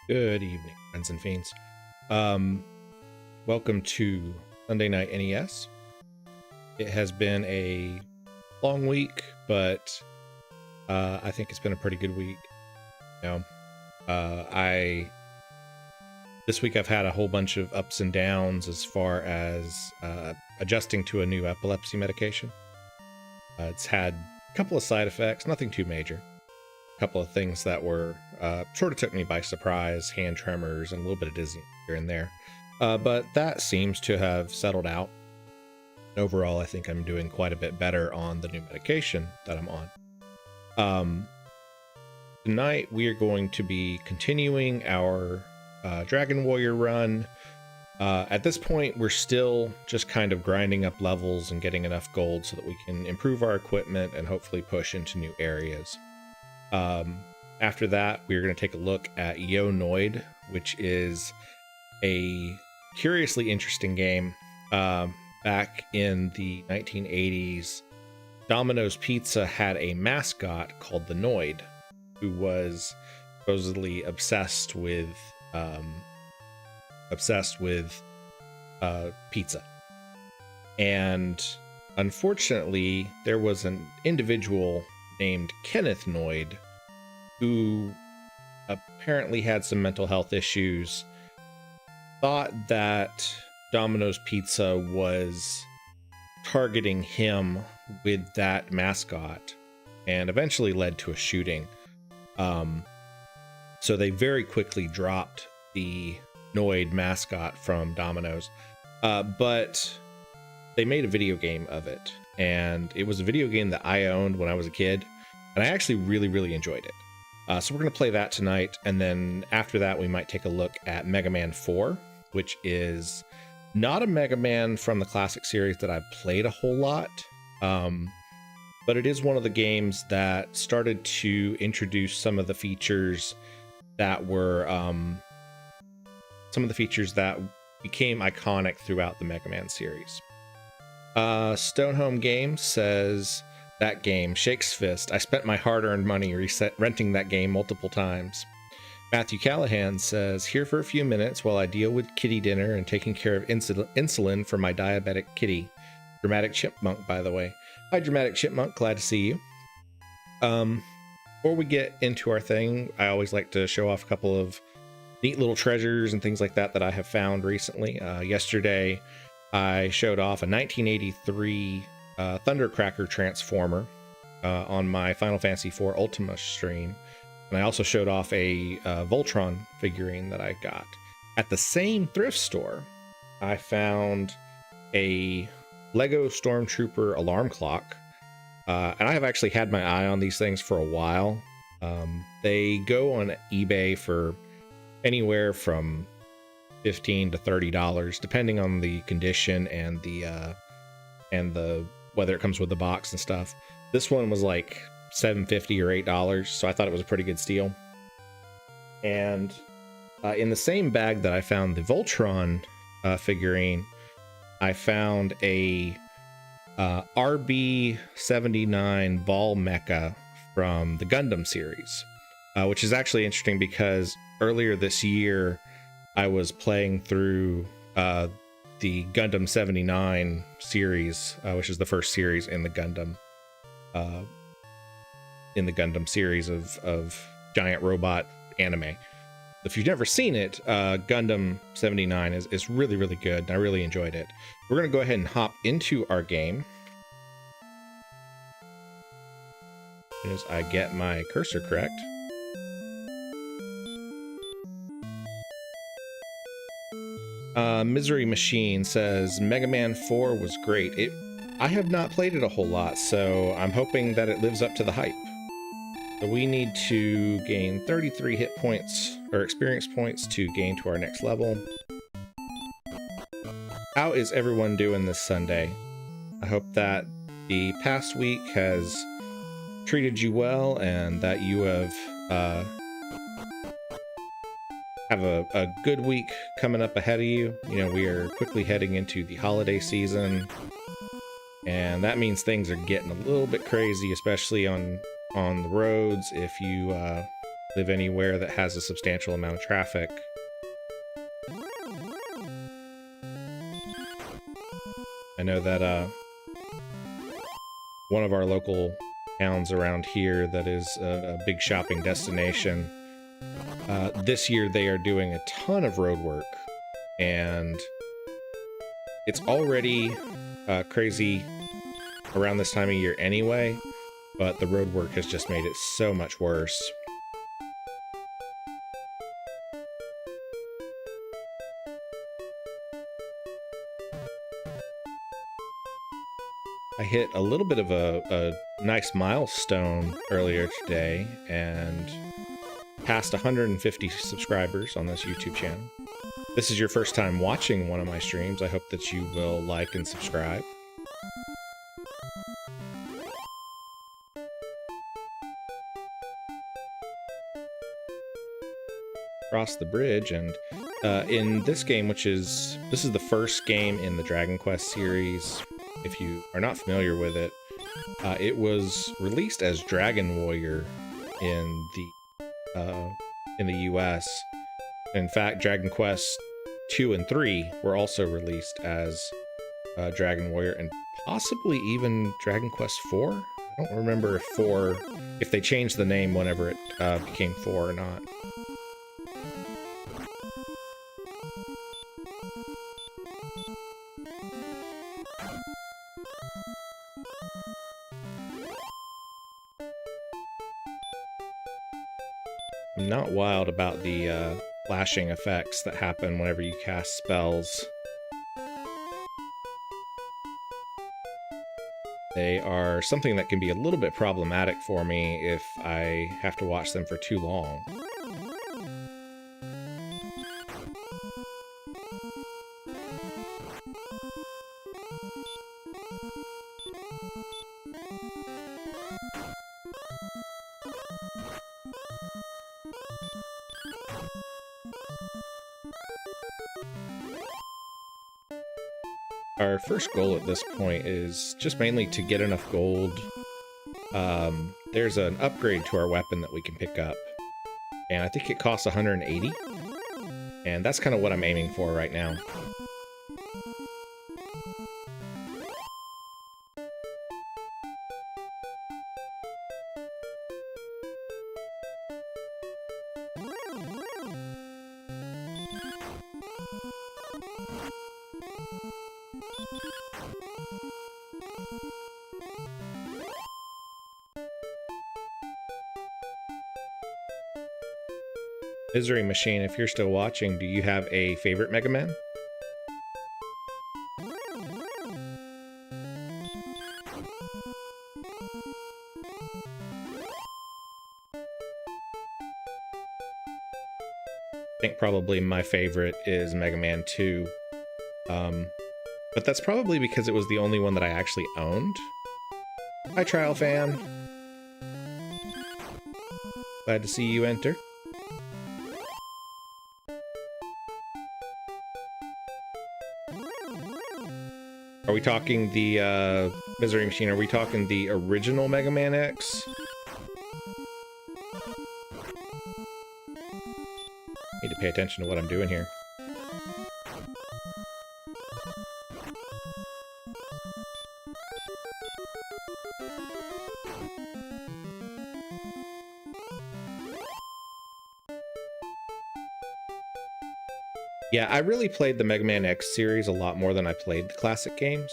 Good evening, friends and fiends. Um, Welcome to Sunday Night NES. It has been a long week, but I think it's been a pretty good week. You know, this week I've had a whole bunch of ups and downs as far as adjusting to a new epilepsy medication. It's had a couple of side effects, nothing too major. A couple of things that were sort of took me by surprise, hand tremors and a little bit of dizziness here and there. But that seems to have settled out. Overall, I think I'm doing quite a bit better on the new medication that I'm on. Tonight, we are going to be continuing our Dragon Warrior run. At this point, we're still just kind of grinding up levels and getting enough gold so that we can improve our equipment and hopefully push into new areas. After that, we're going to take a look at Noid, which is a curiously interesting game. Back in the 1980s, Domino's Pizza had a mascot called the Noid, who was supposedly obsessed with pizza. And unfortunately, there was an individual named Kenneth Noid who apparently had some mental health issues, thought that Domino's Pizza was targeting him with that mascot, and eventually led to a shooting. So they very quickly dropped the Noid mascot from Domino's, but they made a video game of it, and it was a video game that I owned when I was a kid, and I actually really enjoyed it. So we're going to play that tonight, and then after that we might take a look at Mega Man 4, which is not a Mega Man from the classic series that I've played a whole lot, but it is one of the games that started to introduce some of the features that were became iconic throughout the Mega Man series. Stonehome Games says, that game shakes fist. I spent my hard-earned money renting that game multiple times. Matthew Callahan says, here for a few minutes while I deal with kitty dinner and taking care of insulin for my diabetic kitty. Dramatic Chipmunk, by the way. Hi, Dramatic Chipmunk. Glad to see you. Before we get into our thing, I always like to show off a couple of neat little treasures and things like that I have found recently. Yesterday, I showed off a 1983 Thundercracker Transformer on my Final Fantasy IV Ultima stream. And I also showed off a Voltron figurine that I got. At the same thrift store, I found a Lego Stormtrooper alarm clock. And I have actually had my eye on these things for a while. They go on eBay for anywhere from $15 to $30, depending on the condition and the whether it comes with the box and stuff. This one was like $7.50 or $8, so I thought it was a pretty good steal. And in the same bag that I found the Voltron figurine, I found a RB-79 ball mecha from the Gundam series, which is actually interesting because earlier this year I was playing through the Gundam 79 series, which is the first series in the Gundam series of giant robot anime. If you've never seen it, Gundam 79 is really good, and I really enjoyed it. We're going to go ahead and hop into our game. As I get my cursor correct. Misery Machine says Mega Man 4 was great. I have not played it a whole lot, so I'm hoping that it lives up to the hype. So we need to gain 33 hit points or experience points to gain to our next level. How is everyone doing this Sunday? I hope that the past week has treated you well and that you have a good week coming up ahead of you. You know, we are quickly heading into the holiday season, and that means things are getting a little bit crazy, especially on the roads. If you live anywhere that has a substantial amount of traffic. I know that one of our local towns around here that is a big shopping destination, this year they are doing a ton of road work, and it's already crazy around this time of year anyway, but the road work has just made it so much worse. I hit a little bit of a nice milestone earlier today and passed 150 subscribers on this YouTube channel. This is your first time watching one of my streams. I hope that you will like and subscribe. Cross the bridge, and in this game, this is the first game in the Dragon Quest series. If you are not familiar with it, it was released as Dragon Warrior in the US. In fact, Dragon Quest 2 and 3 were also released as Dragon Warrior, and possibly even Dragon Quest 4. I don't remember if they changed the name whenever it became 4 or not. I'm not wild about the flashing effects that happen whenever you cast spells. They are something that can be a little bit problematic for me if I have to watch them for too long. Our first goal at this point is just mainly to get enough gold. There's an upgrade to our weapon that we can pick up, and I think it costs 180, and that's kind of what I'm aiming for right now. Misery Machine, if you're still watching, do you have a favorite Mega Man? I think probably my favorite is Mega Man 2. But that's probably because it was the only one that I actually owned. Hi, Trial Fan. Glad to see you enter. Are we talking the Misery Machine? Are we talking the original Mega Man X? Need to pay attention to what I'm doing here. Yeah, I really played the Mega Man X series a lot more than I played the classic games.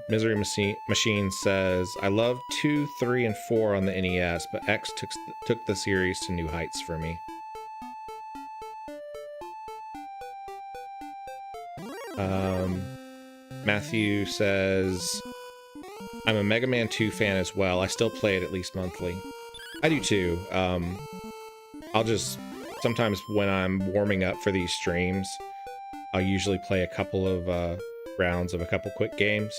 Misery Machine says, I love 2, 3, and 4 on the NES, but X took the series to new heights for me. Matthew says, I'm a Mega Man 2 fan as well. I still play it at least monthly. I do too. I'll just... Sometimes when I'm warming up for these streams, I'll usually play a couple of rounds of a couple quick games.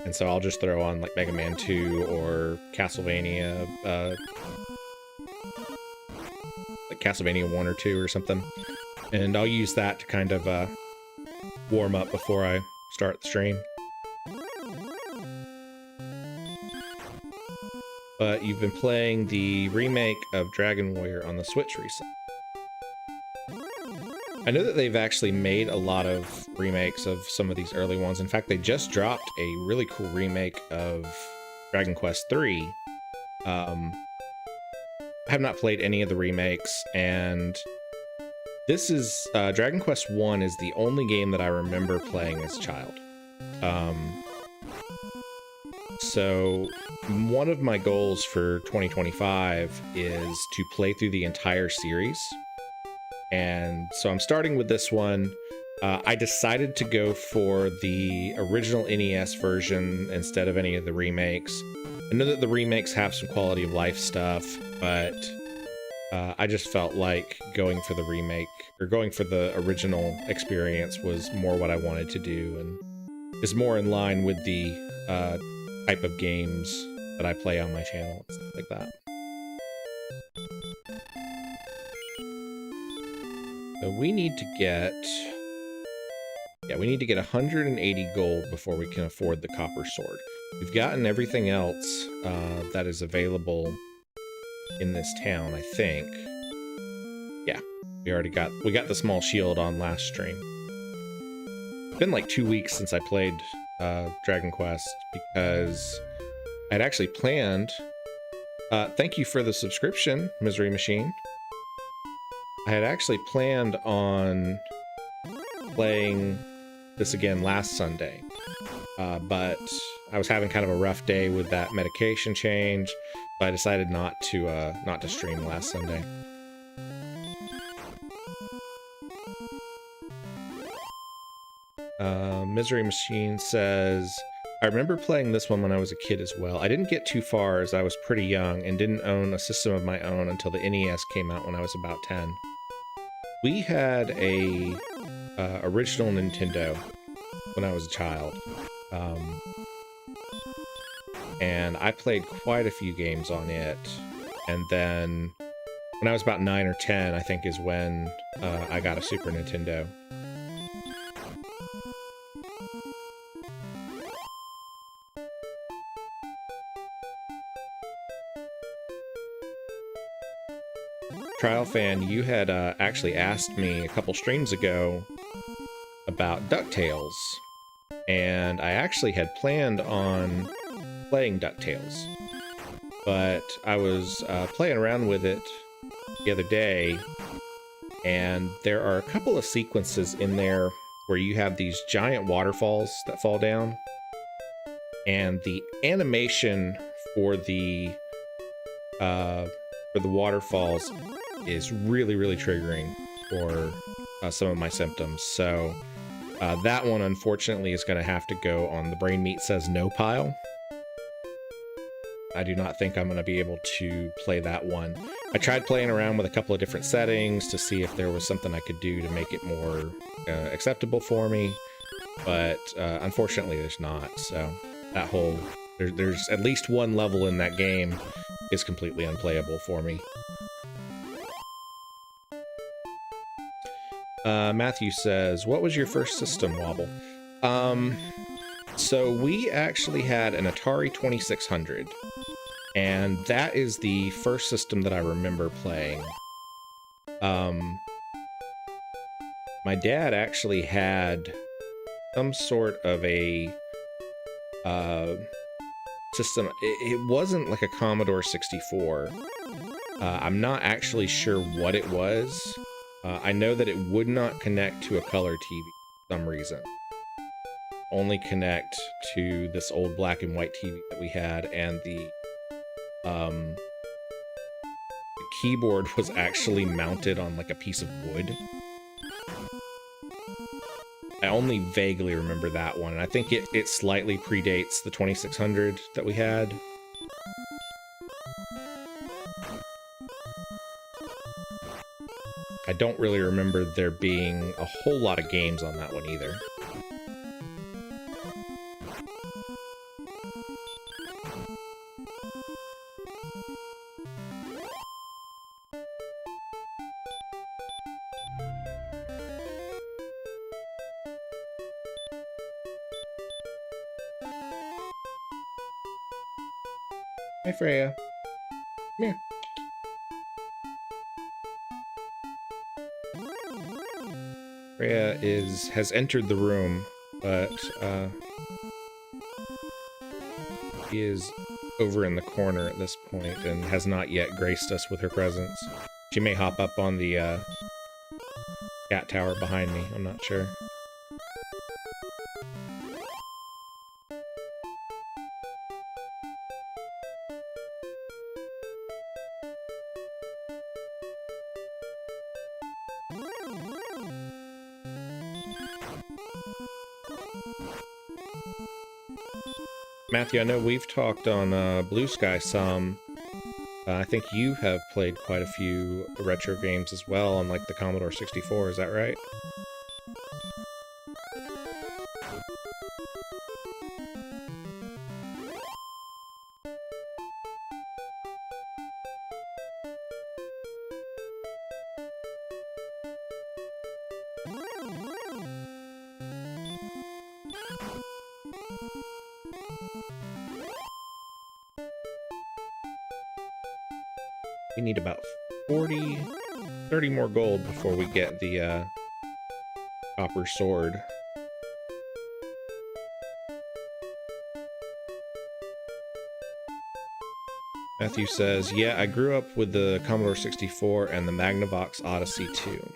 And so I'll just throw on like Mega Man 2 or Castlevania, like Castlevania 1 or 2 or something. And I'll use that to kind of warm up before I start the stream. but you've been playing the remake of Dragon Warrior on the Switch recently. I know that they've actually made a lot of remakes of some of these early ones. In fact, they just dropped a really cool remake of Dragon Quest III. I have not played any of the remakes, and this is Dragon Quest I is the only game that I remember playing as a child. So one of my goals for 2025 is to play through the entire series. And so I'm starting with this one. I decided to go for the original NES version instead of any of the remakes. I know that the remakes have some quality of life stuff, but I just felt like going for the remake or going for the original experience was more what I wanted to do and is more in line with the type of games that I play on my channel and stuff like that. So we need to get 180 gold before we can afford the copper sword. We've gotten everything else that is available in this town, I think. Yeah, we got the small shield on last stream. It's been like 2 weeks since I played Dragon Quest because I'd actually planned. Thank you for the subscription, Misery Machine. I had actually planned on playing this again last Sunday, but I was having kind of a rough day with that medication change, so I decided not to stream last Sunday. Misery Machine says, I remember playing this one when I was a kid as well. I didn't get too far as I was pretty young and didn't own a system of my own until the NES came out when I was about 10. We had a original Nintendo when I was a child, and I played quite a few games on it. And then when I was about 9 or 10, I think is when I got a Super Nintendo. Trial Fan, you had actually asked me a couple streams ago about DuckTales, and I actually had planned on playing DuckTales, but I was playing around with it the other day, and there are a couple of sequences in there where you have these giant waterfalls that fall down, and the animation for the waterfalls is really, really triggering for some of my symptoms. So that one, unfortunately, is going to have to go on the Brain Meat Says No pile. I do not think I'm going to be able to play that one. I tried playing around with a couple of different settings to see if there was something I could do to make it more acceptable for me, but unfortunately there's not. So that whole, there's at least one level in that game is completely unplayable for me. Matthew says, what was your first system, Wobble? So we actually had an Atari 2600, and that is the first system that I remember playing. My dad actually had some sort of a system. It wasn't like a Commodore 64. I'm not actually sure what it was. I know that it would not connect to a color TV for some reason. Only connect to this old black and white TV that we had, and the keyboard was actually mounted on like a piece of wood. I only vaguely remember that one, and I think it slightly predates the 2600 that we had. I don't really remember there being a whole lot of games on that one either. Hi, Freya. Yeah. Rhea has entered the room, but he is over in the corner at this point and has not yet graced us with her presence. She may hop up on the cat tower behind me, I'm not sure. Matthew, I know we've talked on Blue Sky some. I think you have played quite a few retro games as well on like the Commodore 64, is that right? We need about 30 more gold before we get the copper sword. Matthew says, yeah, I grew up with the Commodore 64 and the Magnavox Odyssey 2.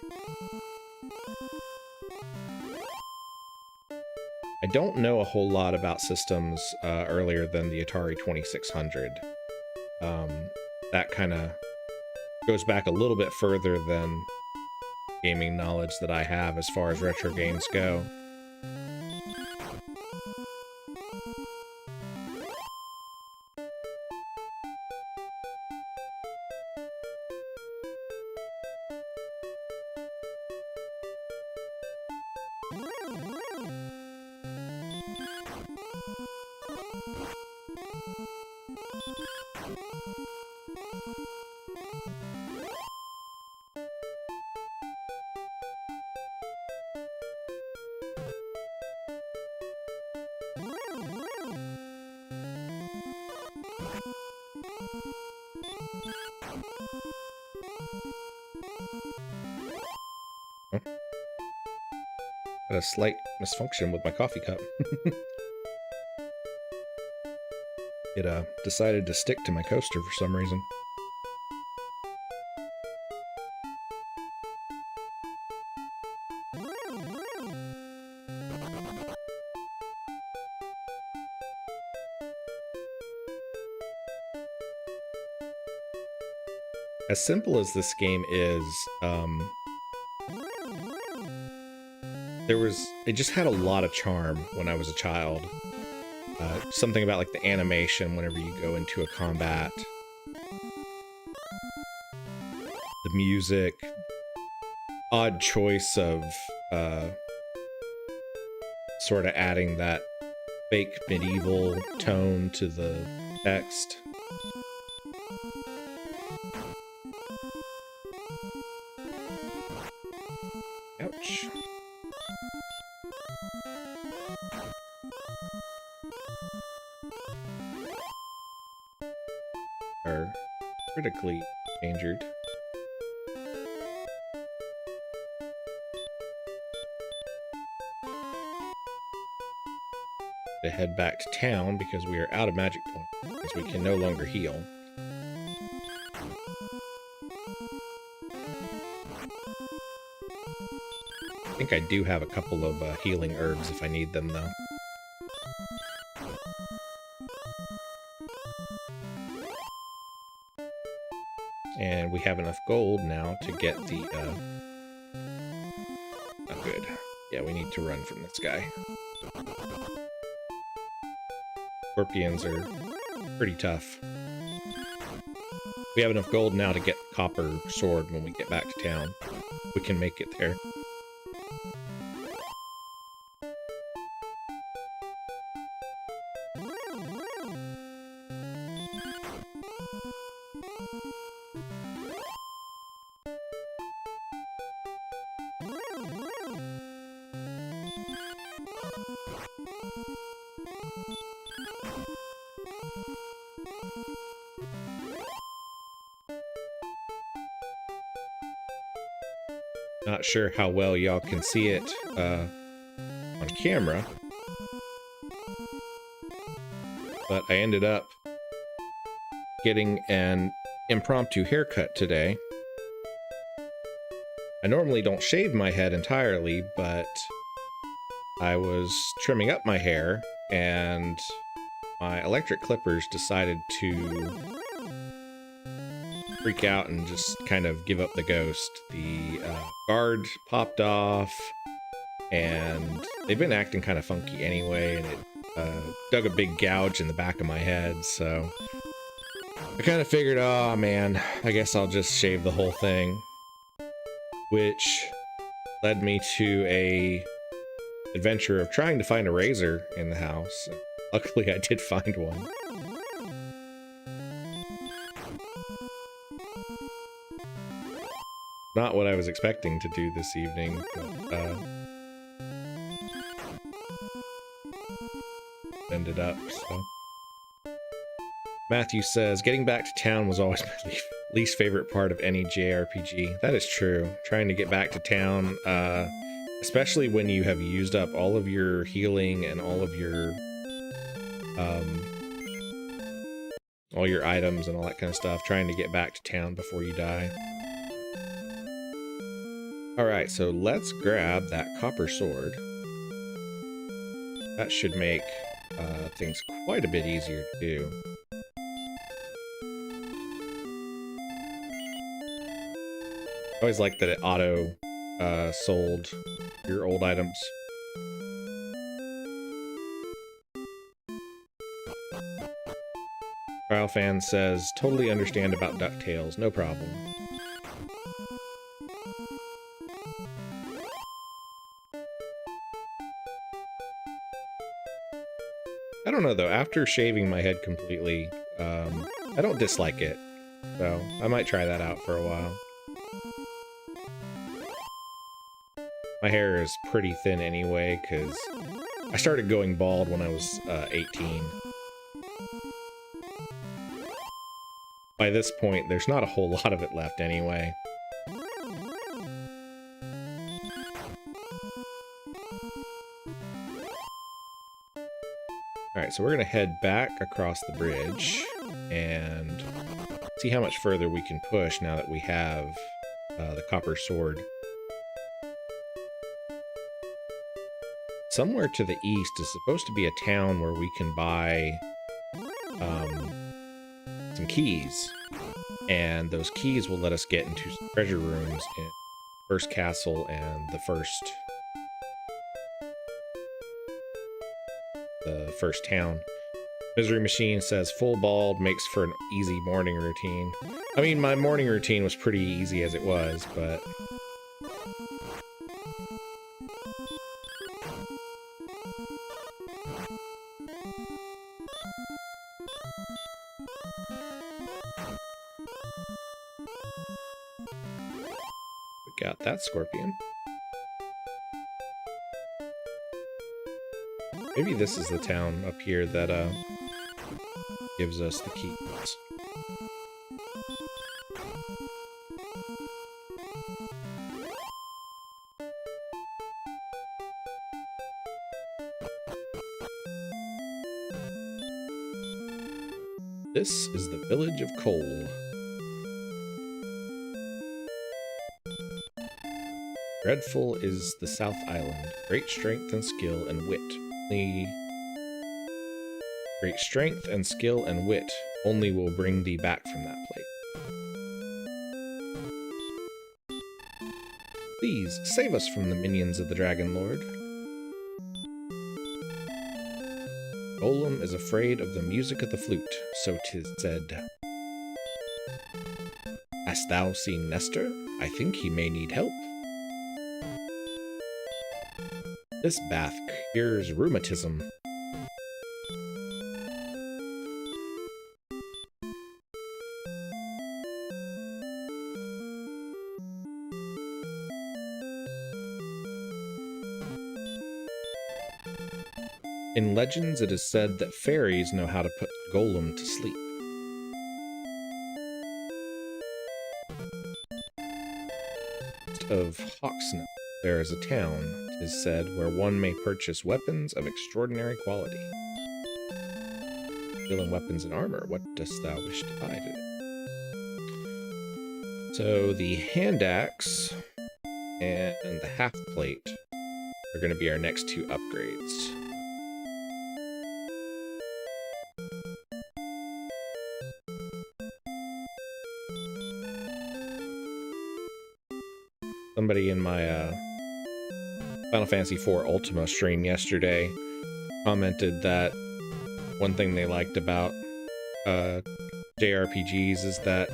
I don't know a whole lot about systems earlier than the Atari 2600. That kind of goes back a little bit further than gaming knowledge that I have as far as retro games go. Had a slight misfunction with my coffee cup. It decided to stick to my coaster for some reason. As simple as this game is, it just had a lot of charm when I was a child. Something about like the animation whenever you go into a combat. The music. Odd choice of sort of adding that fake medieval tone to the text. Ouch. Are critically injured. To head back to town because we are out of magic points, because we can no longer heal. I think I do have a couple of healing herbs if I need them, though. And we have enough gold now to get the, not good. Yeah, we need to run from this guy. Scorpions are pretty tough. We have enough gold now to get copper sword when we get back to town. We can make it there. Not sure how well y'all can see it on camera, but I ended up getting an impromptu haircut today. I normally don't shave my head entirely, but I was trimming up my hair and my electric clippers decided to freak out and just kind of give up the ghost. The guard popped off, and they've been acting kind of funky anyway, and it dug a big gouge in the back of my head, so I kind of figured, oh man, I guess I'll just shave the whole thing, which led me to a adventure of trying to find a razor in the house. Luckily, I did find one. Not what I was expecting to do this evening, but ended up, so. Matthew says, getting back to town was always my least favorite part of any JRPG. That is true. Trying to get back to town, especially when you have used up all of your healing and all your items and all that kind of stuff, trying to get back to town before you die. Alright, so let's grab that copper sword. That should make things quite a bit easier to do. I always like that it auto sold your old items. Trial Fan says, totally understand about DuckTales, no problem. I don't know though, after shaving my head completely, I don't dislike it, so I might try that out for a while. My hair is pretty thin anyway, because I started going bald when I was 18. By this point, there's not a whole lot of it left anyway. Alright, so we're going to head back across the bridge and see how much further we can push now that we have the copper sword. Somewhere to the east is supposed to be a town where we can buy some keys, and those keys will let us get into some treasure rooms in First Castle and the first town. Misery Machine says full bald makes for an easy morning routine. I mean, my morning routine was pretty easy as it was, but we got that scorpion. Maybe this is the town up here that gives us the keys. This is the village of Cole. Dreadful is the South Island, great strength and skill and wit. Great strength and skill and wit only will bring thee back from that place. Please, save us from the minions of the Dragon Lord. Golem is afraid of the music of the flute, so 'tis said. Hast thou seen Nestor? I think he may need help. This bath cures rheumatism. In legends, it is said that fairies know how to put Golem to sleep. of Hawksnut, there is a town, 'tis said, where one may purchase weapons of extraordinary quality. Dealing weapons and armor, what dost thou wish to buy today? So the hand axe and the half plate are going to be our next two upgrades. Somebody in my Final Fantasy IV Ultima stream yesterday commented that one thing they liked about JRPGs is that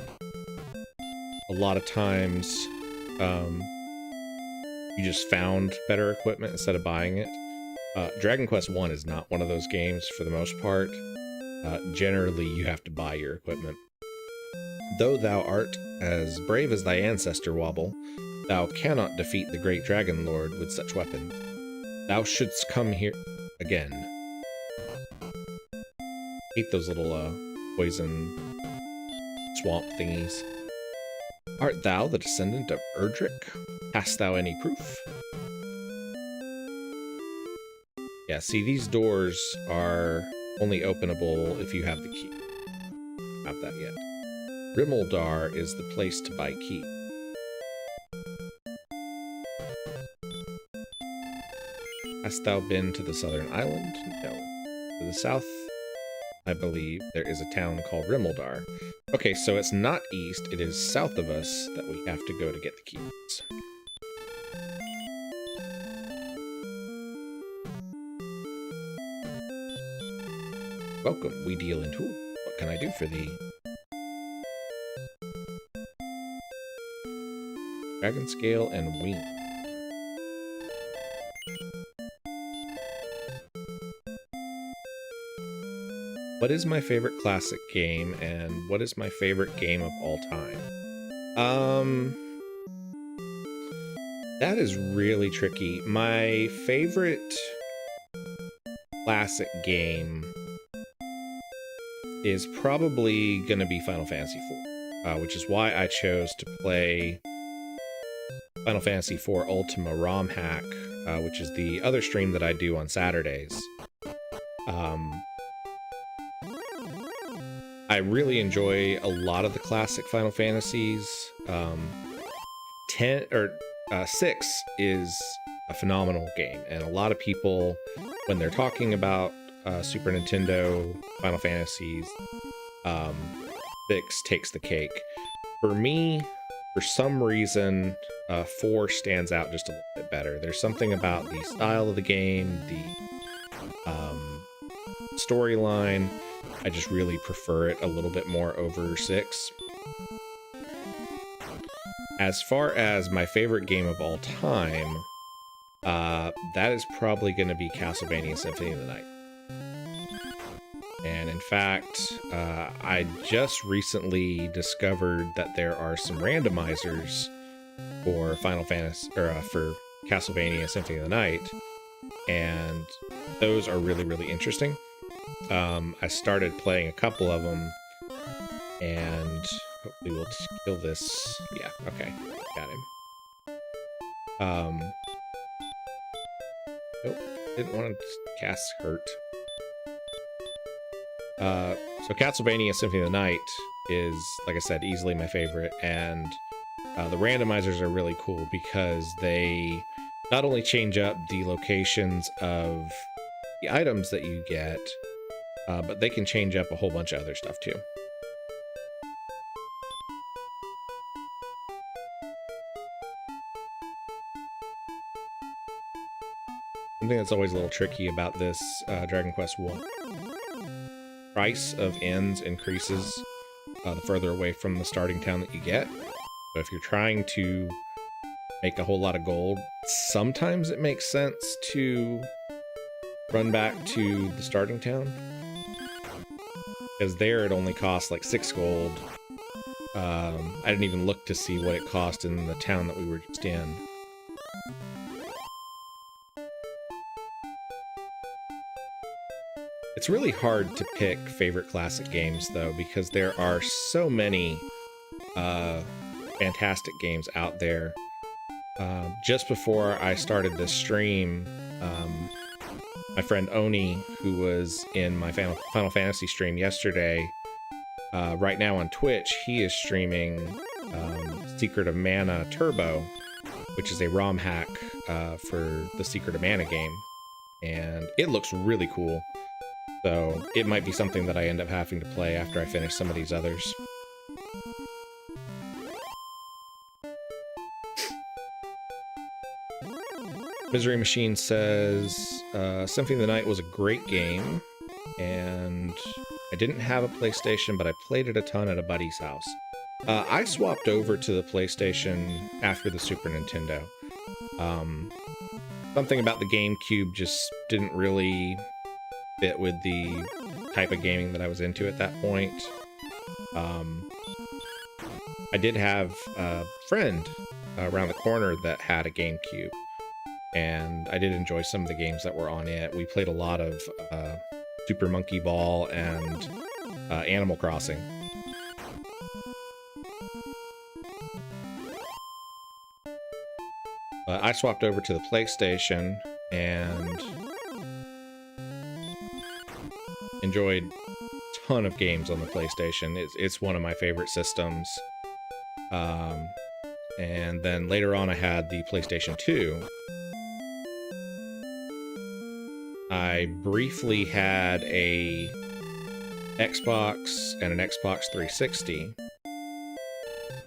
a lot of times you just found better equipment instead of buying it. Dragon Quest I is not one of those games for the most part. Generally, you have to buy your equipment. Though thou art as brave as thy ancestor, Wobble, thou cannot defeat the great Dragon Lord with such weapons. Thou shouldst come here again. Hate those little poison swamp thingies. Art thou the descendant of Erdrick? Hast thou any proof? Yeah, see, these doors are only openable if you have the key. Not that yet. Rimeldar is the place to buy key. Hast thou been to the southern island? No. To the south, I believe, there is a town called Rimeldar. Okay, so it's not east, it is south of us that we have to go to get the keys. Welcome, we deal in tools. What can I do for thee? Dragon scale and wing. What is my favorite classic game, and what is my favorite game of all time? That is really tricky. My favorite classic game is probably going to be Final Fantasy IV, which is why I chose to play Final Fantasy IV Ultima ROM Hack, which is the other stream that I do on Saturdays. I really enjoy a lot of the classic Final Fantasies. 6 is a phenomenal game, and a lot of people, when they're talking about Super Nintendo Final Fantasies, 6 takes the cake. For me, for some reason, 4 stands out just a little bit better. There's something about the style of the game, the storyline. I just really prefer it a little bit more over 6. As far as my favorite game of all time, that is probably going to be Castlevania Symphony of the Night. And in fact, I just recently discovered that there are some randomizers for Final Fantasy, or for Castlevania Symphony of the Night, and those are really, really interesting. I started playing a couple of them, and hopefully we'll kill this. Yeah, okay, got him. Nope, didn't want to cast Hurt. So Castlevania Symphony of the Night is, like I said, easily my favorite, and the randomizers are really cool because they not only change up the locations of the items that you get, but they can change up a whole bunch of other stuff too. Something that's always a little tricky about this Dragon Quest I. Price of ends increases the further away from the starting town that you get. So if you're trying to make a whole lot of gold, sometimes it makes sense to run back to the starting town. Because there it only costs like 6 gold. I didn't even look to see what it cost in the town that we were just in. It's really hard to pick favorite classic games, though, because there are so many fantastic games out there. Just before I started this stream, my friend Oni, who was in my Final Fantasy stream yesterday, right now on Twitch, he is streaming Secret of Mana Turbo, which is a ROM hack for the Secret of Mana game. And it looks really cool. So it might be something that I end up having to play after I finish some of these others. Misery Machine says, Symphony of the Night was a great game, and I didn't have a PlayStation, but I played it a ton at a buddy's house. I swapped over to the PlayStation after the Super Nintendo. Something about the GameCube just didn't really fit with the type of gaming that I was into at that point. I did have a friend around the corner that had a GameCube, and I did enjoy some of the games that were on it. We played a lot of Super Monkey Ball and Animal Crossing. But I swapped over to the PlayStation and enjoyed a ton of games on the PlayStation. It's one of my favorite systems. And then later on I had the PlayStation 2. I briefly had a Xbox and an Xbox 360.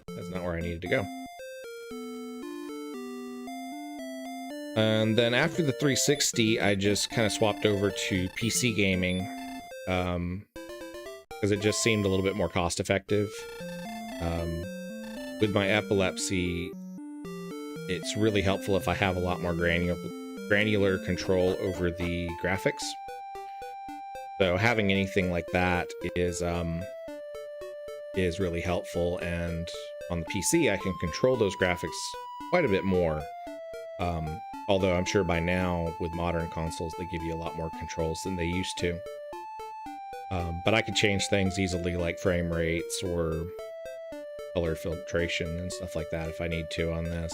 That's not where I needed to go. And then after the 360, I just kind of swapped over to PC gaming, because it just seemed a little bit more cost effective. With my epilepsy, it's really helpful if I have a lot more granular control over the graphics. So having anything like that is really helpful, and on the PC I can control those graphics quite a bit more. Although I'm sure by now with modern consoles they give you a lot more controls than they used to. But I could change things easily, like frame rates or color filtration and stuff like that if I need to on this.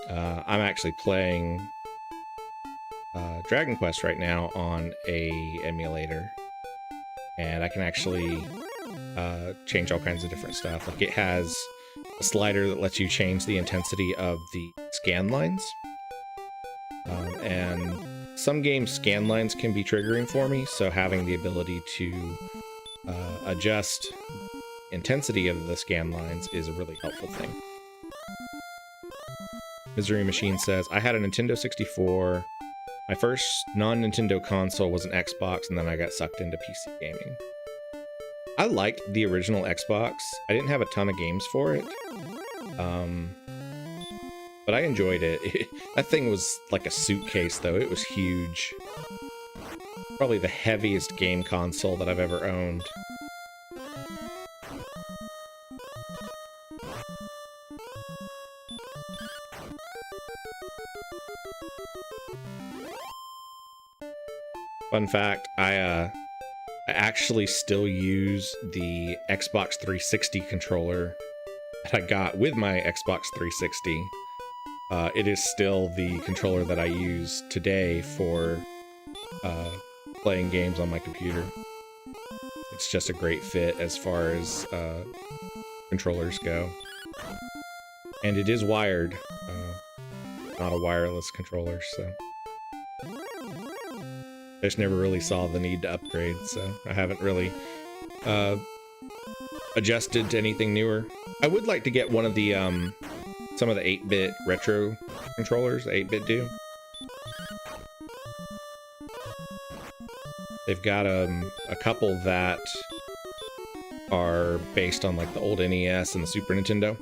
I'm actually playing Dragon Quest right now on a emulator, and I can actually change all kinds of different stuff. Like, it has a slider that lets you change the intensity of the scan lines, and some games scan lines can be triggering for me, so having the ability to adjust intensity of the scan lines is a really helpful thing. Misery Machine says, I had a Nintendo 64. My first non-Nintendo console was an Xbox, and then I got sucked into PC gaming. I liked the original Xbox. I didn't have a ton of games for it, but I enjoyed it. That thing was like a suitcase, though. It was huge. Probably the heaviest game console that I've ever owned. Fun fact, I actually still use the Xbox 360 controller that I got with my Xbox 360. It is still the controller that I use today for playing games on my computer. It's just a great fit as far as controllers go. And it is wired, not a wireless controller, so... I just never really saw the need to upgrade, so I haven't really adjusted to anything newer. I would like to get one of the some of the 8-bit retro controllers 8-bit do. They've got a couple that are based on like the old NES and the Super Nintendo,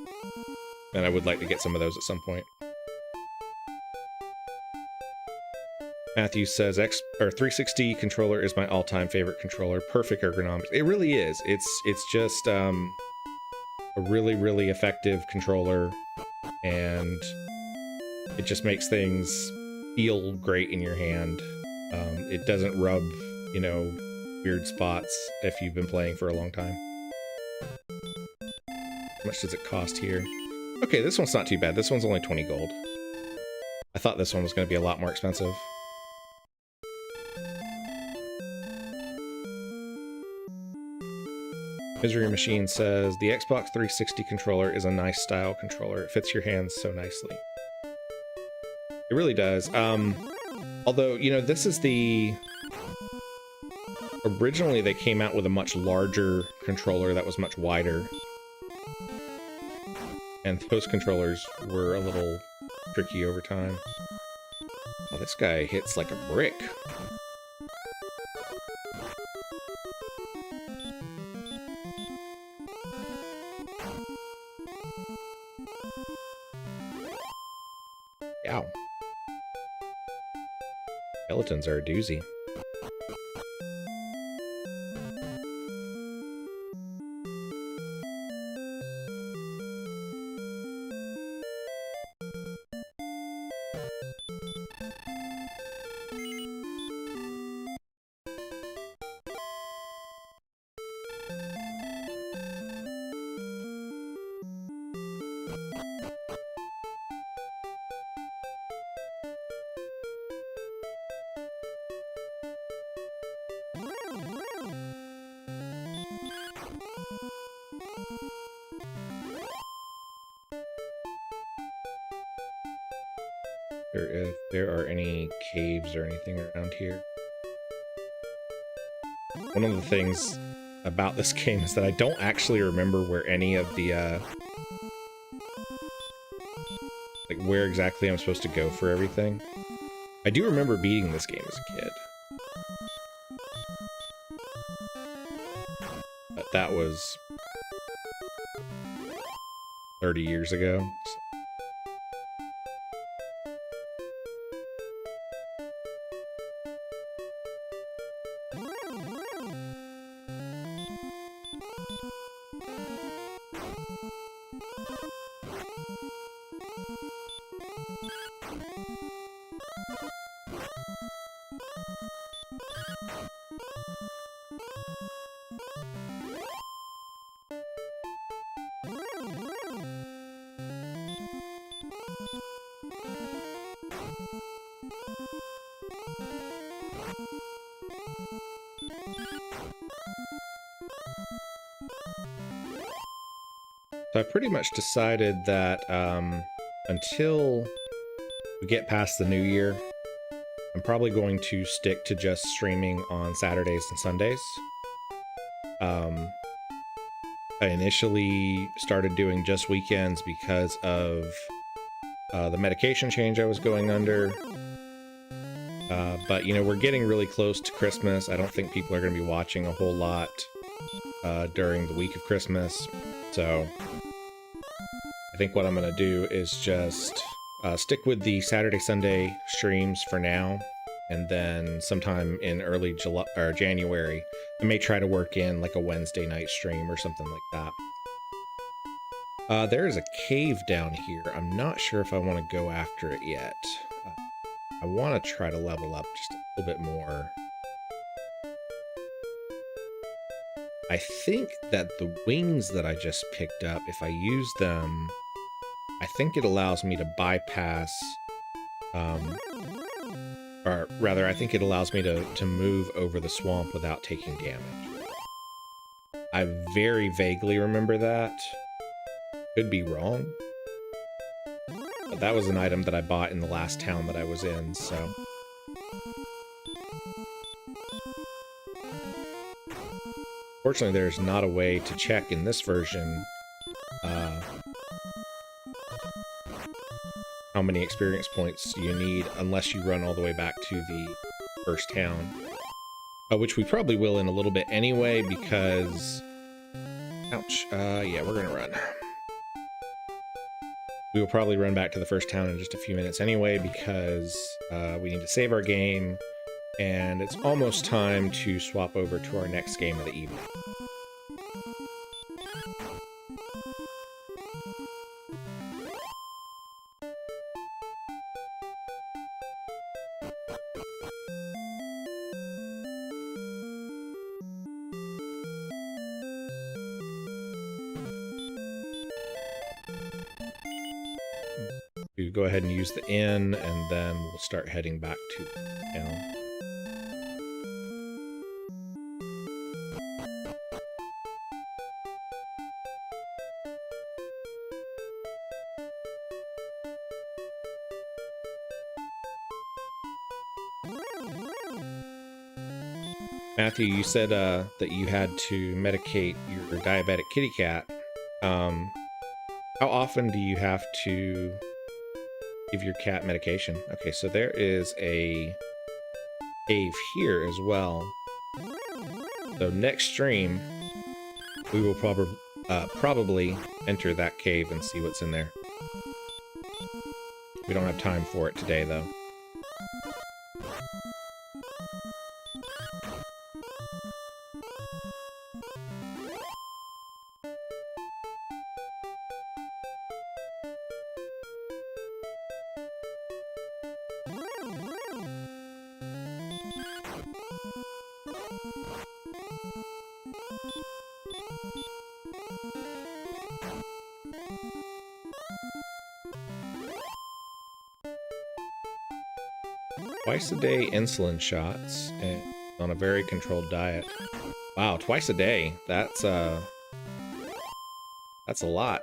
and I would like to get some of those at some point. Matthew says, 360 controller is my all-time favorite controller. Perfect ergonomics. It really is. It's just a really, really effective controller, and it just makes things feel great in your hand. It doesn't rub, you know, weird spots if you've been playing for a long time. How much does it cost here? Okay, this one's not too bad. This one's only 20 gold. I thought this one was going to be a lot more expensive. Misery Machine says, the Xbox 360 controller is a nice style controller. It fits your hands so nicely. It really does. Although, you know, this is the... Originally, they came out with a much larger controller that was much wider. And those controllers were a little tricky over time. Oh, this guy hits like a brick. Ow. Skeletons are a doozy. If there are any caves or anything around here. One of the things about this game is that I don't actually remember where any of the, like where exactly I'm supposed to go for everything. I do remember beating this game as a kid. But that was 30 years ago. So I pretty much decided that until we get past the new year, I'm probably going to stick to just streaming on Saturdays and Sundays. I initially started doing just weekends because of the medication change I was going under. But, you know, we're getting really close to Christmas. I don't think people are going to be watching a whole lot during the week of Christmas. So I think what I'm going to do is just stick with the Saturday, Sunday streams for now. And then sometime in early July or January, I may try to work in like a Wednesday night stream or something like that. There is a cave down here. I'm not sure if I want to go after it yet. I want to try to level up just a little bit more. I think that the wings that I just picked up, if I use them, I think it allows me to bypass, or rather, I think it allows me to move over the swamp without taking damage. I very vaguely remember that. Could be wrong. But that was an item that I bought in the last town that I was in, so... Fortunately, there's not a way to check in this version how many experience points you need unless you run all the way back to the first town. Which we probably will in a little bit anyway, because... Ouch. Yeah, we're gonna run. We will probably run back to the first town in just a few minutes anyway, because we need to save our game, and it's almost time to swap over to our next game of the evening. to go ahead and use the inn, and then we'll start heading back to town. Matthew, you said that you had to medicate your diabetic kitty cat. How often do you have to give your cat medication? Okay, so there is a cave here as well. So next stream, we will probably enter that cave and see what's in there. We don't have time for it today, though. Twice a day insulin shots and on a very controlled diet. Wow, twice a day. That's a lot.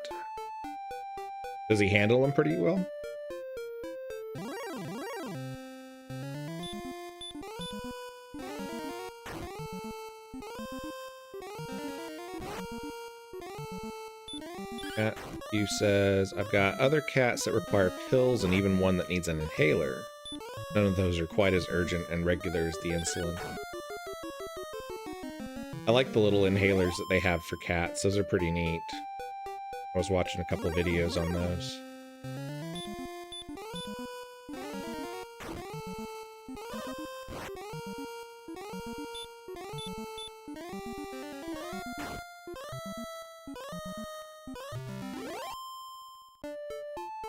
Does he handle them pretty well? Matthew says, I've got other cats that require pills and even one that needs an inhaler. None of those are quite as urgent and regular as the insulin. I like the little inhalers that they have for cats. Those are pretty neat. I was watching a couple videos on those.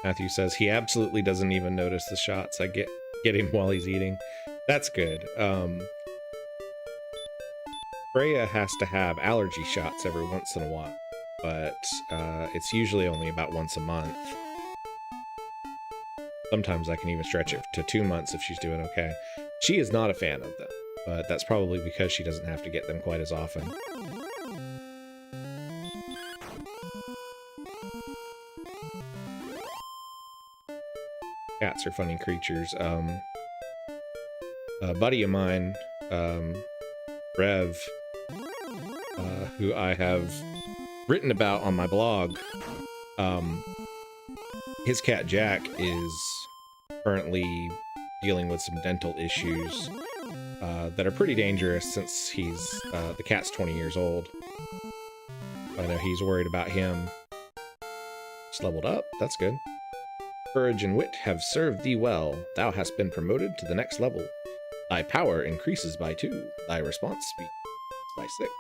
Matthew says he absolutely doesn't even notice the shots I get him while he's eating. That's good. Freya has to have allergy shots every once in a while, but it's usually only about once a month. Sometimes I can even stretch it to 2 months if she's doing okay. She is not a fan of them, but that's probably because she doesn't have to get them quite as often. Cats are funny creatures. A buddy of mine, Rev, who I have written about on my blog, his cat Jack is currently dealing with some dental issues that are pretty dangerous since the cat's 20 years old. I know he's worried about him. Just leveled up, that's good. Courage and wit have served thee well. Thou hast been promoted to the next level. Thy power increases by 2. Thy response speed by 6.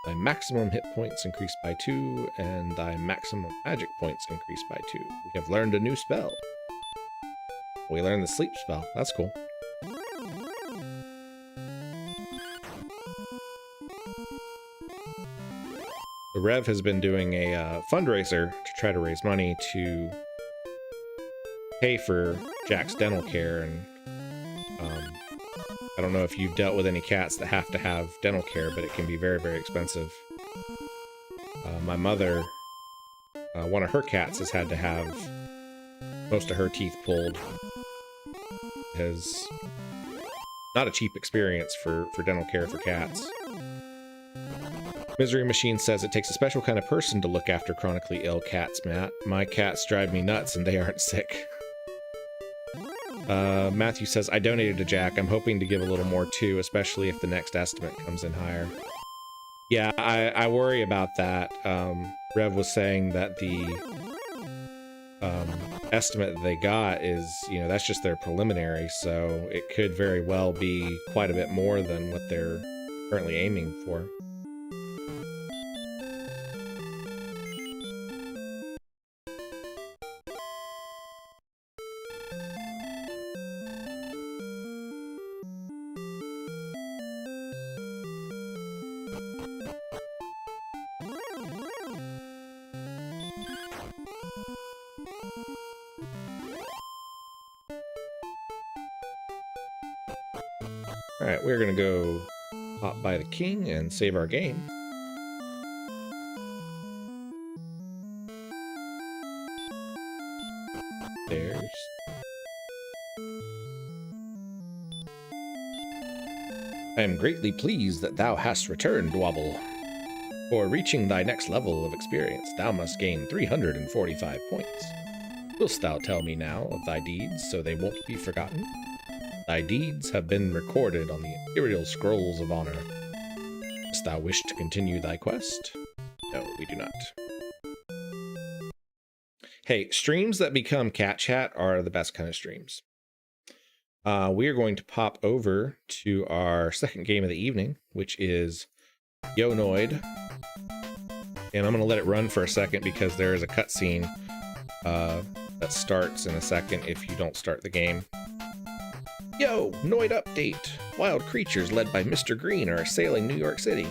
Thy maximum hit points increase by 2, and thy maximum magic points increase by 2. We have learned a new spell. We learned the sleep spell. That's cool. The Rev has been doing a fundraiser to try to raise money to pay for Jack's dental care, and I don't know if you've dealt with any cats that have to have dental care, but it can be very, very expensive. My mother, one of her cats has had to have most of her teeth pulled. Has not a cheap experience for dental care for cats. Misery Machine says it takes a special kind of person to look after chronically ill cats, Matt. My cats drive me nuts and they aren't sick. Matthew says, I donated to Jack. I'm hoping to give a little more too, especially if the next estimate comes in higher. Yeah, I worry about that. Rev was saying that the estimate that they got is, that's just their preliminary, so it could very well be quite a bit more than what they're currently aiming for. Alright, we're gonna go pop by the king and save our game. There's... I am greatly pleased that thou hast returned, Wobble. For reaching thy next level of experience, thou must gain 345 points. Wilt thou tell me now of thy deeds, so they won't be forgotten? Thy deeds have been recorded on the Imperial Scrolls of Honor. Dost thou wish to continue thy quest? No, we do not. Hey, streams that become cat chat are the best kind of streams. We are going to pop over to our second game of the evening, which is Yo Noid. And I'm going to let it run for a second because there is a cutscene that starts in a second if you don't start the game. Yo, Noid update! Wild creatures led by Mr. Green are assailing New York City.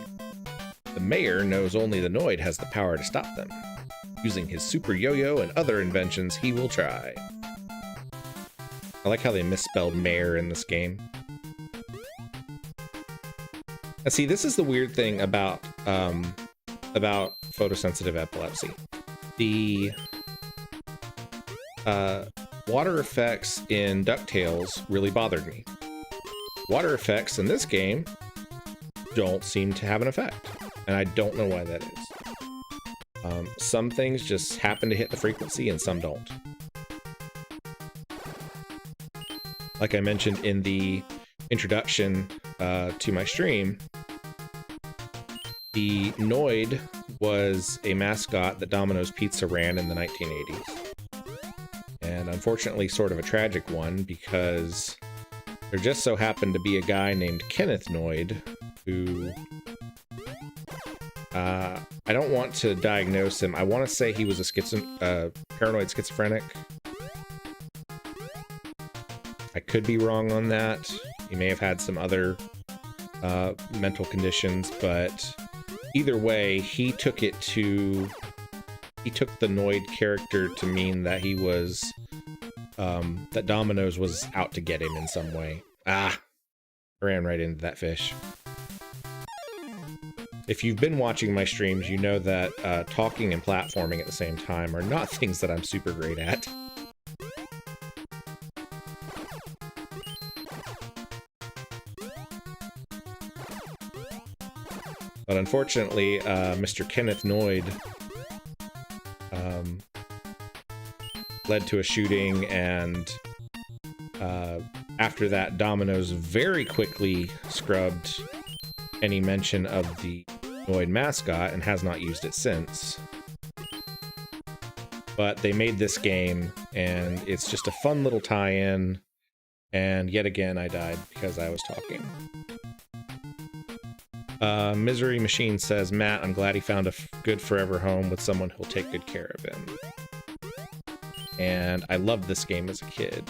The mayor knows only the Noid has the power to stop them. Using his super yo-yo and other inventions, he will try. I like how they misspelled mayor in this game. And see, this is the weird thing about photosensitive epilepsy. The water effects in DuckTales really bothered me. Water effects in this game don't seem to have an effect, and I don't know why that is. Some things just happen to hit the frequency and some don't. Like I mentioned in the introduction to my stream, the Noid was a mascot that Domino's Pizza ran in the 1980s. And unfortunately sort of a tragic one, because there just so happened to be a guy named Kenneth Noid who... I don't want to diagnose him. I want to say he was a paranoid schizophrenic. I could be wrong on that. He may have had some other mental conditions, but either way, he took the Noid character to mean that he was, that Domino's was out to get him in some way. Ah, ran right into that fish. If you've been watching my streams, you know that talking and platforming at the same time are not things that I'm super great at. But unfortunately, Mr. Kenneth Noid led to a shooting, and after that, Domino's very quickly scrubbed any mention of the Noid mascot and has not used it since. But they made this game, and it's just a fun little tie-in, and yet again I died because I was talking. Misery Machine says, Matt, I'm glad he found a good forever home with someone who'll take good care of him. And I loved this game as a kid.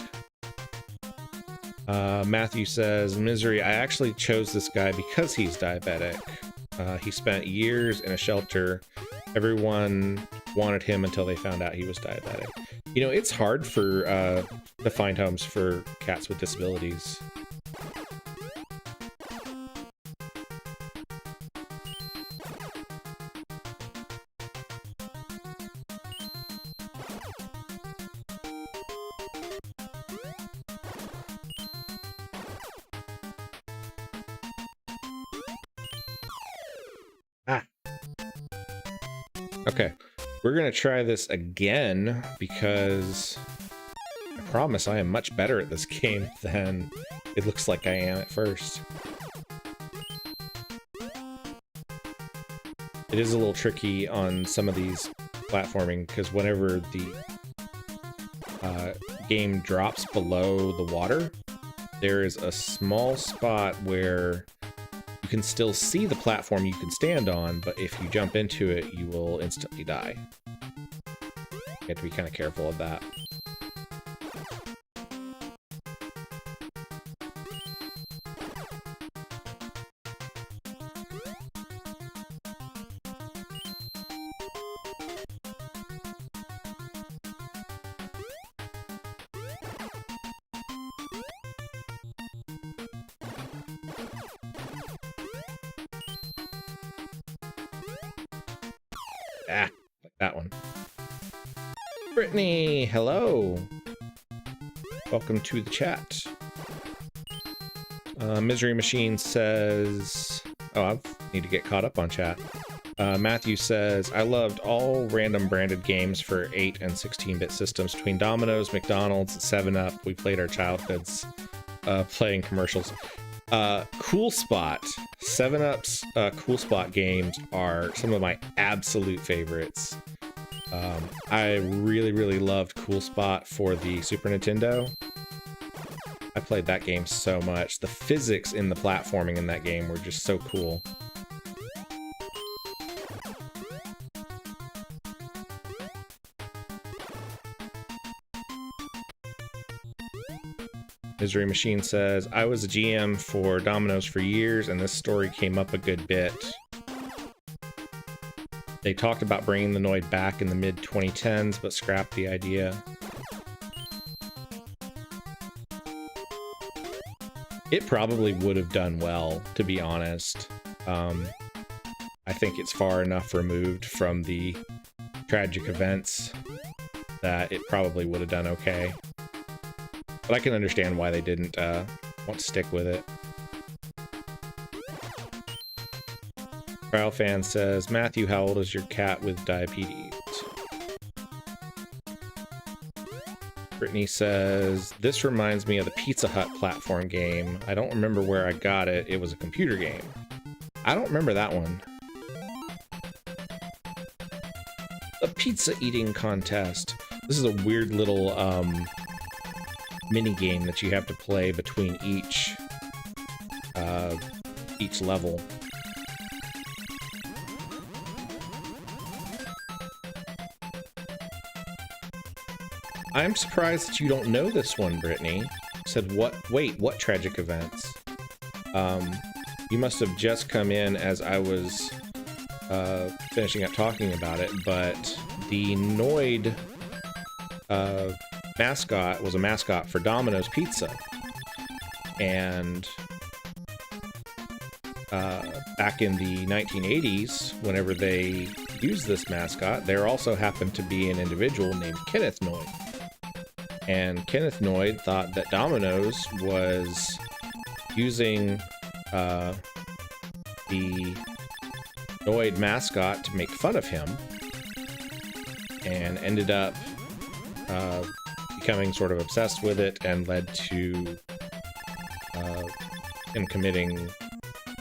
Matthew says, Misery, I actually chose this guy because he's diabetic. He spent years in a shelter. Everyone wanted him until they found out he was diabetic. You know, it's hard to find homes for cats with disabilities. Okay, we're gonna try this again because I promise I am much better at this game than it looks like I am at first. It is a little tricky on some of these platforming because whenever the game drops below the water, there is a small spot where you can still see the platform you can stand on, but if you jump into it, you will instantly die. You have to be kind of careful of that. Ah, like that one. Brittany, hello. Welcome to the chat. Misery Machine says... Oh, I need to get caught up on chat. Matthew says, I loved all random branded games for 8 and 16-bit systems. Between Domino's, McDonald's, and 7-Up, we played our childhoods playing commercials. Cool Spot. 7-Up's Cool Spot games are some of my absolute favorites. I really, really loved Cool Spot for the Super Nintendo. I played that game so much. The physics in the platforming in that game were just so cool. Misery Machine says, I was a GM for Domino's for years, and this story came up a good bit. They talked about bringing the Noid back in the mid-2010s, but scrapped the idea. It probably would have done well, to be honest. I think it's far enough removed from the tragic events that it probably would have done okay. But I can understand why they didn't want to stick with it. Trial Fan says, Matthew, how old is your cat with diabetes? Brittany says, this reminds me of the Pizza Hut platform game. I don't remember where I got it. It was a computer game. I don't remember that one. A pizza eating contest. This is a weird little mini game that you have to play between each level. I'm surprised that you don't know this one, Brittany. Said, what? Wait, what tragic events? You must have just come in as I was finishing up talking about it, but the Noid mascot was a mascot for Domino's Pizza. And back in the 1980s, whenever they used this mascot, there also happened to be an individual named Kenneth Noid. And Kenneth Noid thought that Domino's was using the Noid mascot to make fun of him, and ended up becoming sort of obsessed with it, and led to him committing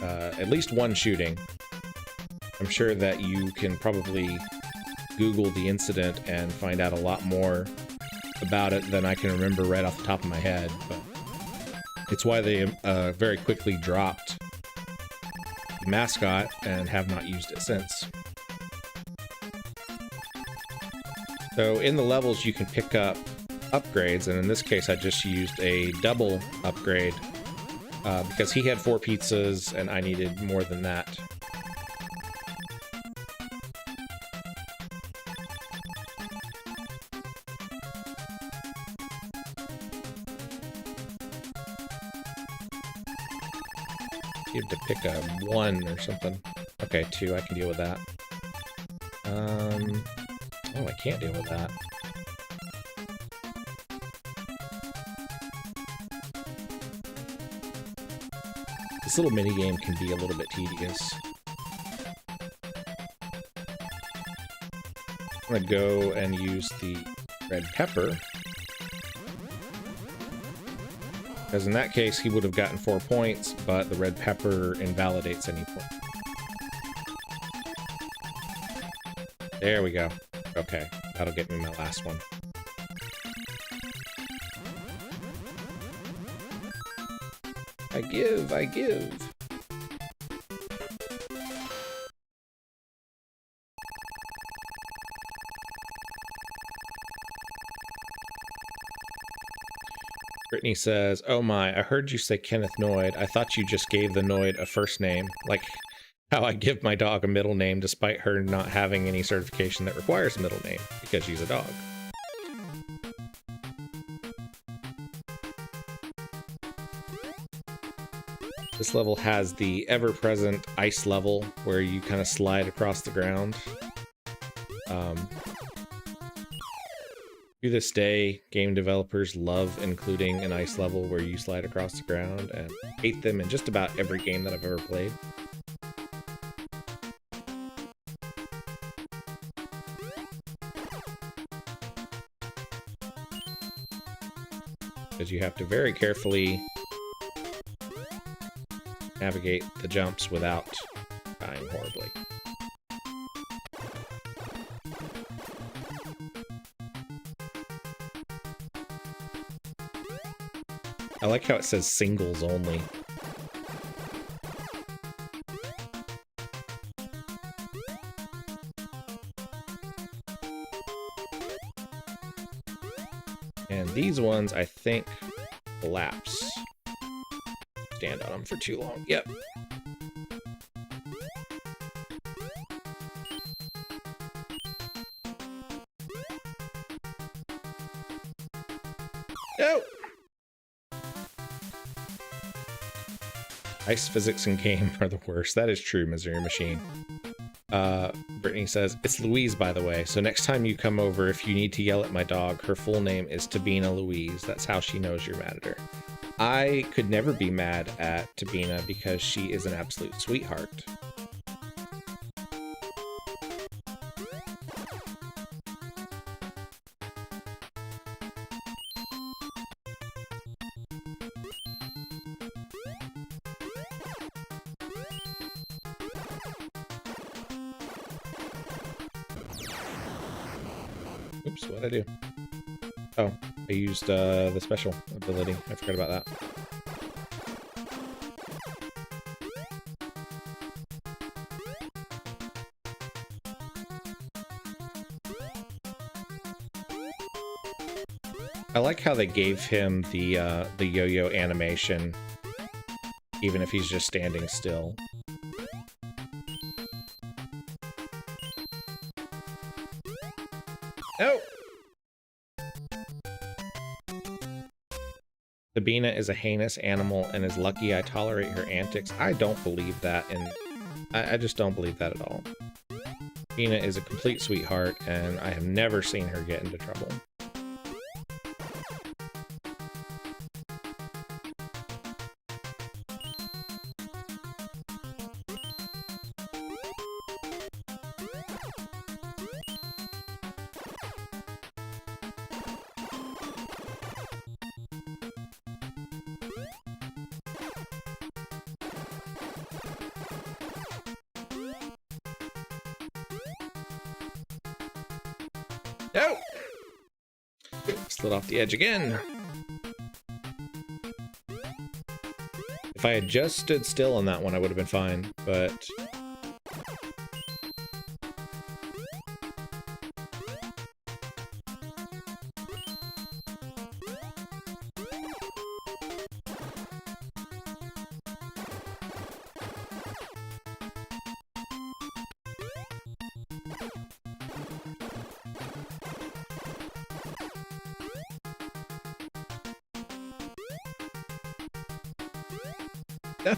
at least one shooting. I'm sure that you can probably Google the incident and find out a lot more about it than I can remember right off the top of my head, but it's why they very quickly dropped the mascot and have not used it since. So in the levels you can pick up upgrades, and in this case I just used a double upgrade because he had 4 pizzas and I needed more than that. You have to pick a 1 or something. Okay, 2, I can deal with that. Oh, I can't deal with that. This little minigame can be a little bit tedious. I'm gonna go and use the red pepper, because in that case he would have gotten 4 points, but the red pepper invalidates any point. There we go. Okay, that'll get me my last one. I give. Brittany says, oh my, I heard you say Kenneth Noid. I thought you just gave the Noid a first name, like how I give my dog a middle name despite her not having any certification that requires a middle name, because she's a dog. This level has the ever-present ice level where you kind of slide across the ground. To this day, game developers love including an ice level where you slide across the ground, and hate them in just about every game that I've ever played. Because you have to very carefully navigate the jumps without dying horribly. I like how it says singles only. And these ones, I think, collapse. Stand on them for too long. Yep. No! Ice physics in game are the worst. That is true, Misery Machine. Brittany says, it's Louise, by the way, so next time you come over, if you need to yell at my dog, her full name is Tabina Louise. That's how she knows you're mad at her. I could never be mad at Tabina because she is an absolute sweetheart. Oops, what'd I do? Oh, I used the special ability. I forgot about that. I like how they gave him the yo-yo animation, even if he's just standing still. No! Sabina is a heinous animal and is lucky I tolerate her antics. I don't believe that, and I just don't believe that at all. Sabina is a complete sweetheart, and I have never seen her get into trouble. No! Slid off the edge again. If I had just stood still on that one, I would have been fine, but... No.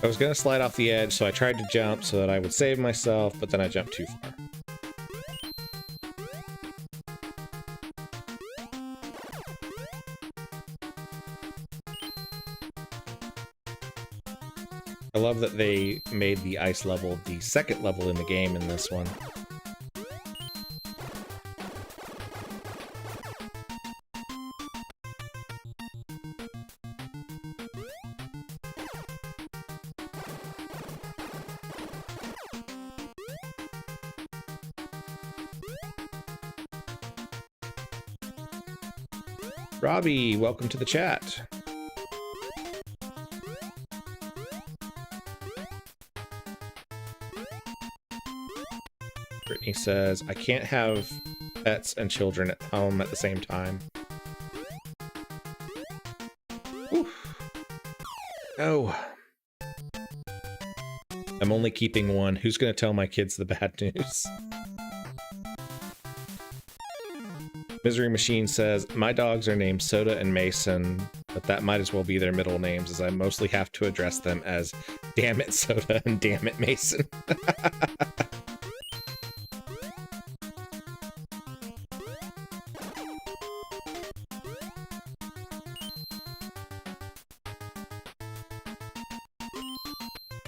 I was gonna slide off the edge, so I tried to jump so that I would save myself, but then I jumped too far. I love that they made the ice level the second level in the game in this one. Robbie, welcome to the chat. Brittany says, I can't have pets and children at home at the same time. Oof. No. I'm only keeping one. Who's going to tell my kids the bad news? Misery Machine says, my dogs are named Soda and Mason, but that might as well be their middle names, as I mostly have to address them as Damn It Soda and Damn It Mason.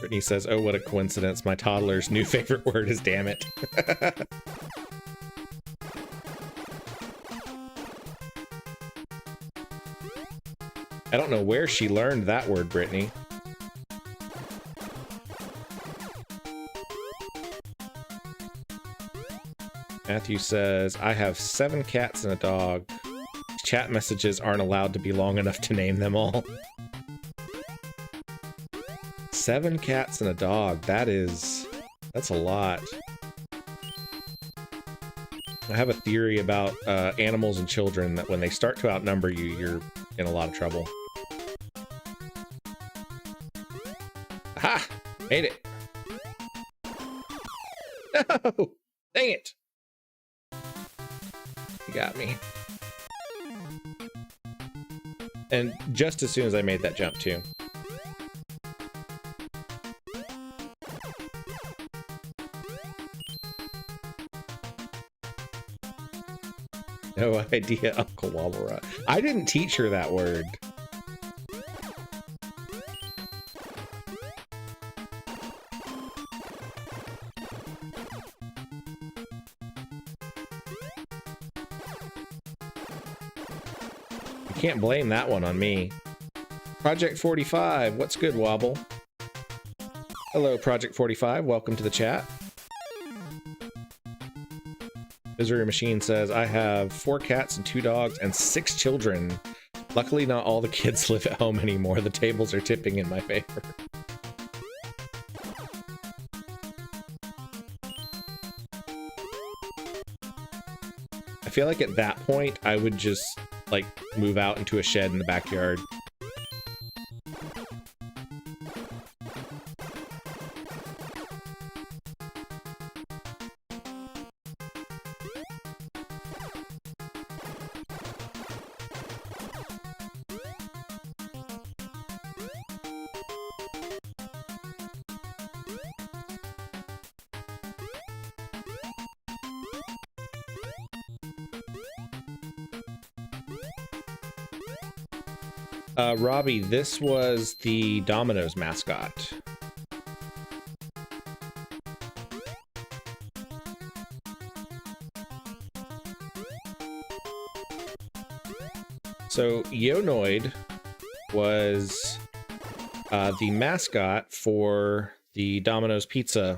Brittany says, oh, what a coincidence. My toddler's new favorite word is damn it. I don't know where she learned that word, Brittany. Matthew says, I have 7 cats and a dog. Chat messages aren't allowed to be long enough to name them all. 7 cats and a dog. That's a lot. I have a theory about animals and children that when they start to outnumber you, you're in a lot of trouble. Aha! Made it! No! Dang it! You got me. And just as soon as I made that jump, too. No idea, Uncle Wobble. I didn't teach her that word. You can't blame that one on me. Project 45, what's good, Wobble? Hello, Project 45, welcome to the chat. Misery Machine says, I have 4 cats and 2 dogs and 6 children. Luckily, not all the kids live at home anymore. The tables are tipping in my favor. I feel like at that point, I would just, like, move out into a shed in the backyard. Robbie, this was the Domino's mascot. So, Noid was the mascot for the Domino's Pizza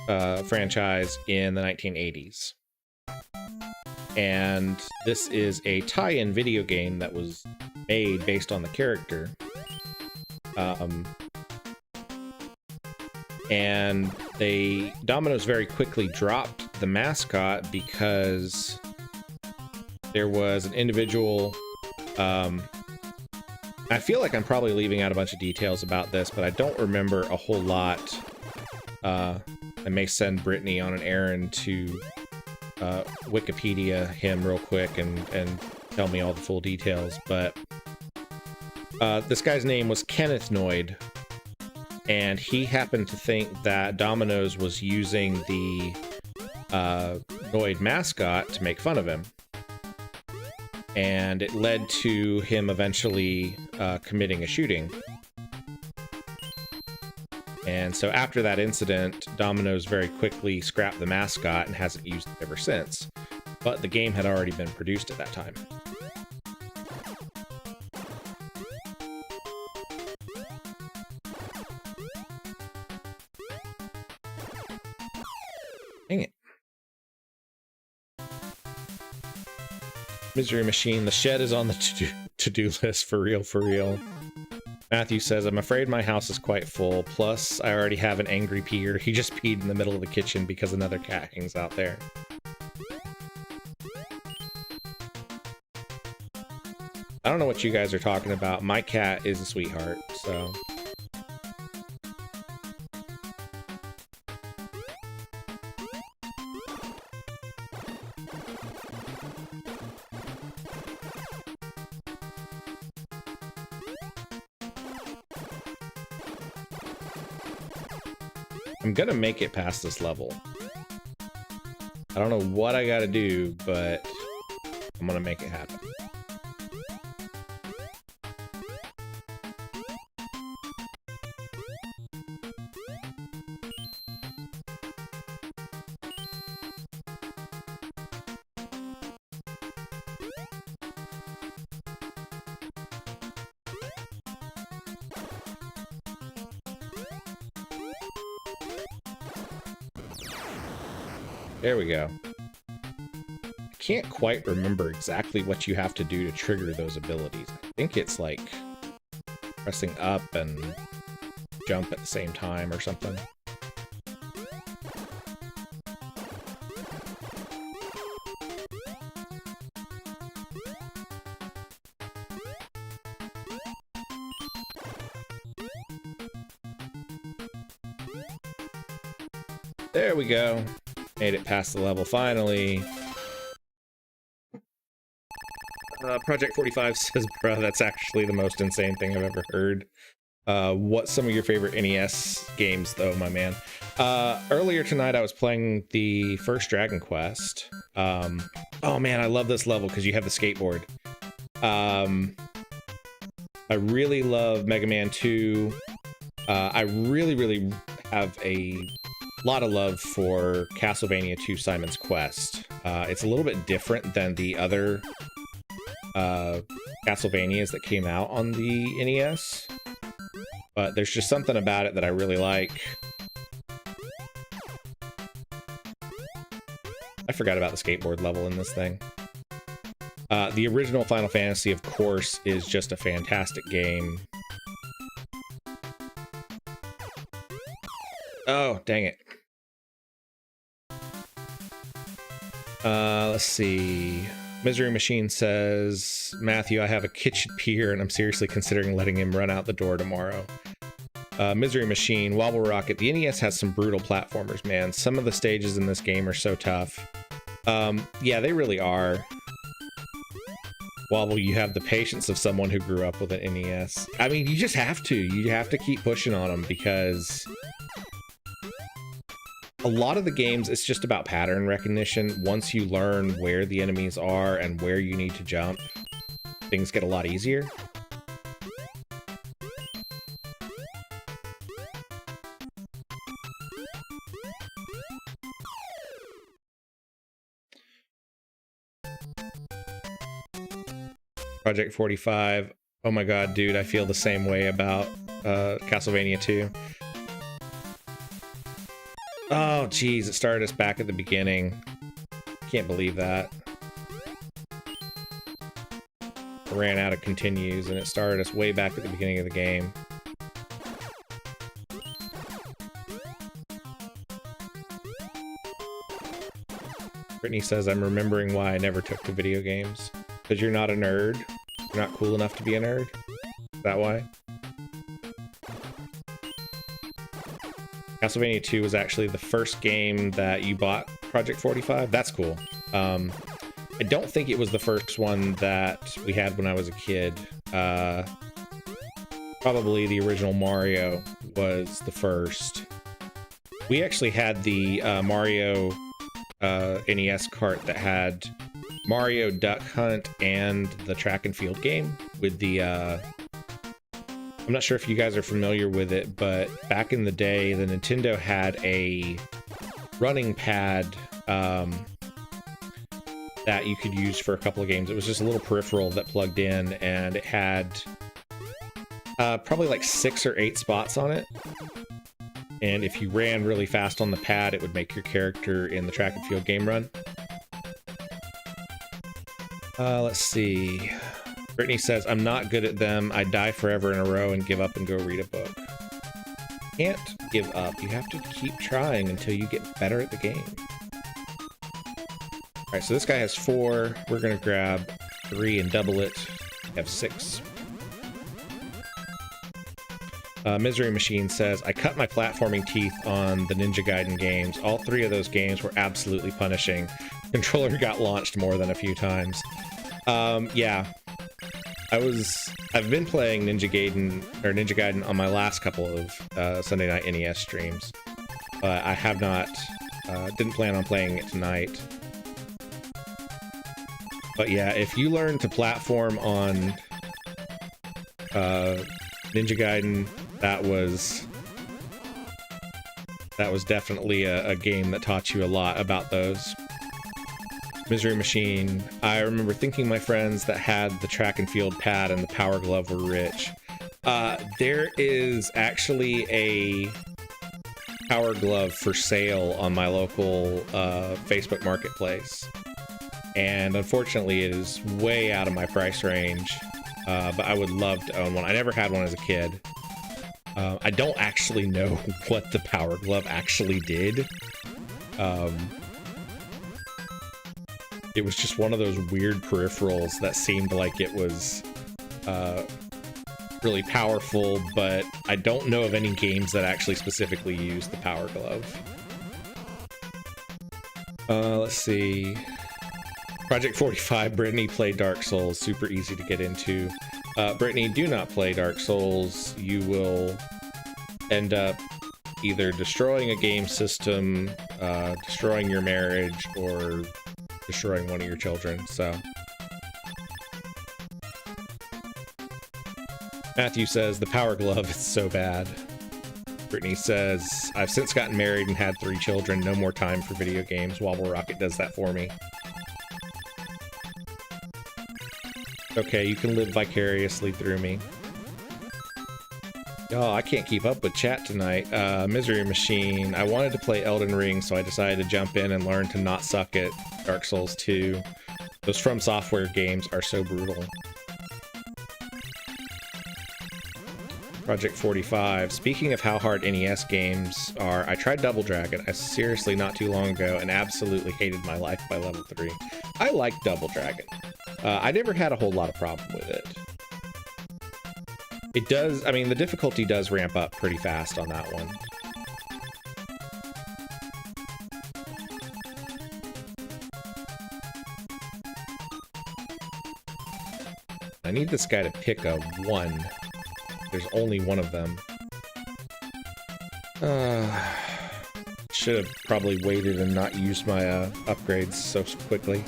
franchise in the 1980s. And this is a tie-in video game that was made based on the character. And Domino's very quickly dropped the mascot because there was an individual, I feel like I'm probably leaving out a bunch of details about this, but I don't remember a whole lot. I may send Brittany on an errand to Wikipedia him real quick and tell me all the full details, but this guy's name was Kenneth Noid, and he happened to think that Domino's was using the Noid mascot to make fun of him, and it led to him eventually committing a shooting. And so after that incident, Domino's very quickly scrapped the mascot and hasn't used it ever since. But the game had already been produced at that time. Dang it. Misery Machine, the shed is on the to-do list for real, for real. Matthew says, I'm afraid my house is quite full. Plus, I already have an angry peer. He just peed in the middle of the kitchen because another cat hangs out there. I don't know what you guys are talking about. My cat is a sweetheart, so... I'm gonna make it past this level. I don't know what I gotta do, but I'm gonna make it happen. There we go. I can't quite remember exactly what you have to do to trigger those abilities. I think it's like pressing up and jump at the same time or something. There we go. Made it past the level finally. Project 45 says, bro, that's actually the most insane thing I've ever heard. What's some of your favorite NES games, though, my man? Earlier tonight, I was playing the first Dragon Quest. Oh, man, I love this level because you have the skateboard. I really love Mega Man 2. I really have a lot of love for Castlevania 2 Simon's Quest. It's a little bit different than the other Castlevanias that came out on the NES, but there's just something about it that I really like. I forgot about the skateboard level in this thing. The original Final Fantasy, of course, is just a fantastic game. Oh, dang it. Let's see. Misery Machine says, Matthew, I have a kitchen peer and I'm seriously considering letting him run out the door tomorrow. Misery Machine, Wobble Rocket. The NES has some brutal platformers, man. Some of the stages in this game are so tough. Yeah, they really are. Wobble, you have the patience of someone who grew up with an NES. I mean, you just have to. You have to keep pushing on them because a lot of the games, it's just about pattern recognition. Once you learn where the enemies are and where you need to jump, things get a lot easier. Project 45. Oh my god, dude, I feel the same way about Castlevania 2. Oh, geez, it started us back at the beginning. Can't believe that. I ran out of continues, and it started us way back at the beginning of the game. Brittany says, I'm remembering why I never took to video games. Because you're not a nerd? You're not cool enough to be a nerd? Is that why? Castlevania 2 was actually the first game that you bought Project 45. That's cool. I don't think it was the first one that we had when I was a kid. Probably the original Mario was the first. We actually had the Mario NES cart that had Mario Duck Hunt and the track and field game with the I'm not sure if you guys are familiar with it, but back in the day, the Nintendo had a running pad that you could use for a couple of games. It was just a little peripheral that plugged in, and it had probably like 6 or 8 spots on it. And if you ran really fast on the pad, it would make your character in the track and field game run. Let's see. Brittany says, I'm not good at them. I die forever in a row and give up and go read a book. Can't give up. You have to keep trying until you get better at the game. Alright, so this guy has 4. We're going to grab 3 and double it. We have 6. Misery Machine says, I cut my platforming teeth on the Ninja Gaiden games. All 3 of those games were absolutely punishing. Controller got launched more than a few times. Yeah. I've been playing Ninja Gaiden on my last couple of Sunday night NES streams, but I have not, didn't plan on playing it tonight. But yeah, if you learn to platform on Ninja Gaiden, that was definitely a game that taught you a lot about those. Misery Machine, I remember thinking my friends that had the track and field pad and the power glove were rich. There is actually Power Glove for sale on my local Facebook Marketplace. And unfortunately, it is way out of my price range. But I would love to own one. I never had one as a kid. I don't actually know what the Power Glove actually did. It was just one of those weird peripherals that seemed like it was really powerful, but I don't know of any games that actually specifically use the Power Glove. Let's see. Project 45, Brittany played Dark Souls, super easy to get into. Brittany, do not play Dark Souls. You will end up either destroying a game system, destroying your marriage, or destroying one of your children, so. Matthew says, the Power Glove is so bad. Brittany says, I've since gotten married and had 3 children. No more time for video games. Wobble Rocket does that for me. Okay, you can live vicariously through me. Oh, I can't keep up with chat tonight. Misery Machine. I wanted to play Elden Ring, so I decided to jump in and learn to not suck at Dark Souls 2. Those From Software games are so brutal. Project 45. Speaking of how hard NES games are, I tried Double Dragon, seriously not too long ago, and absolutely hated my life by level 3. I like Double Dragon. I never had a whole lot of problem with it. It does, I mean, the difficulty does ramp up pretty fast on that one. I need this guy to pick a 1. There's only one of them. Should have probably waited and not used my upgrades so quickly.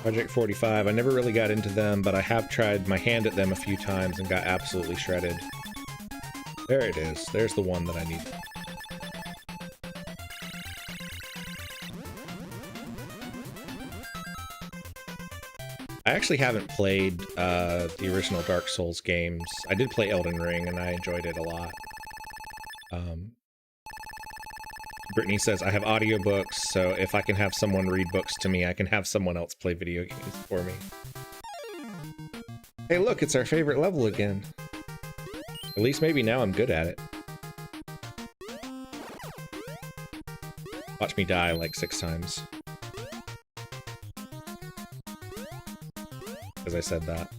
Project 45, I never really got into them, but I have tried my hand at them a few times and got absolutely shredded. There it is. There's the one that I need. I actually haven't played the original Dark Souls games. I did play Elden Ring, and I enjoyed it a lot. Brittany says, I have audiobooks, so if I can have someone read books to me, I can have someone else play video games for me. Hey, look, it's our favorite level again. At least maybe now I'm good at it. Watch me die like 6 times. Because I said that.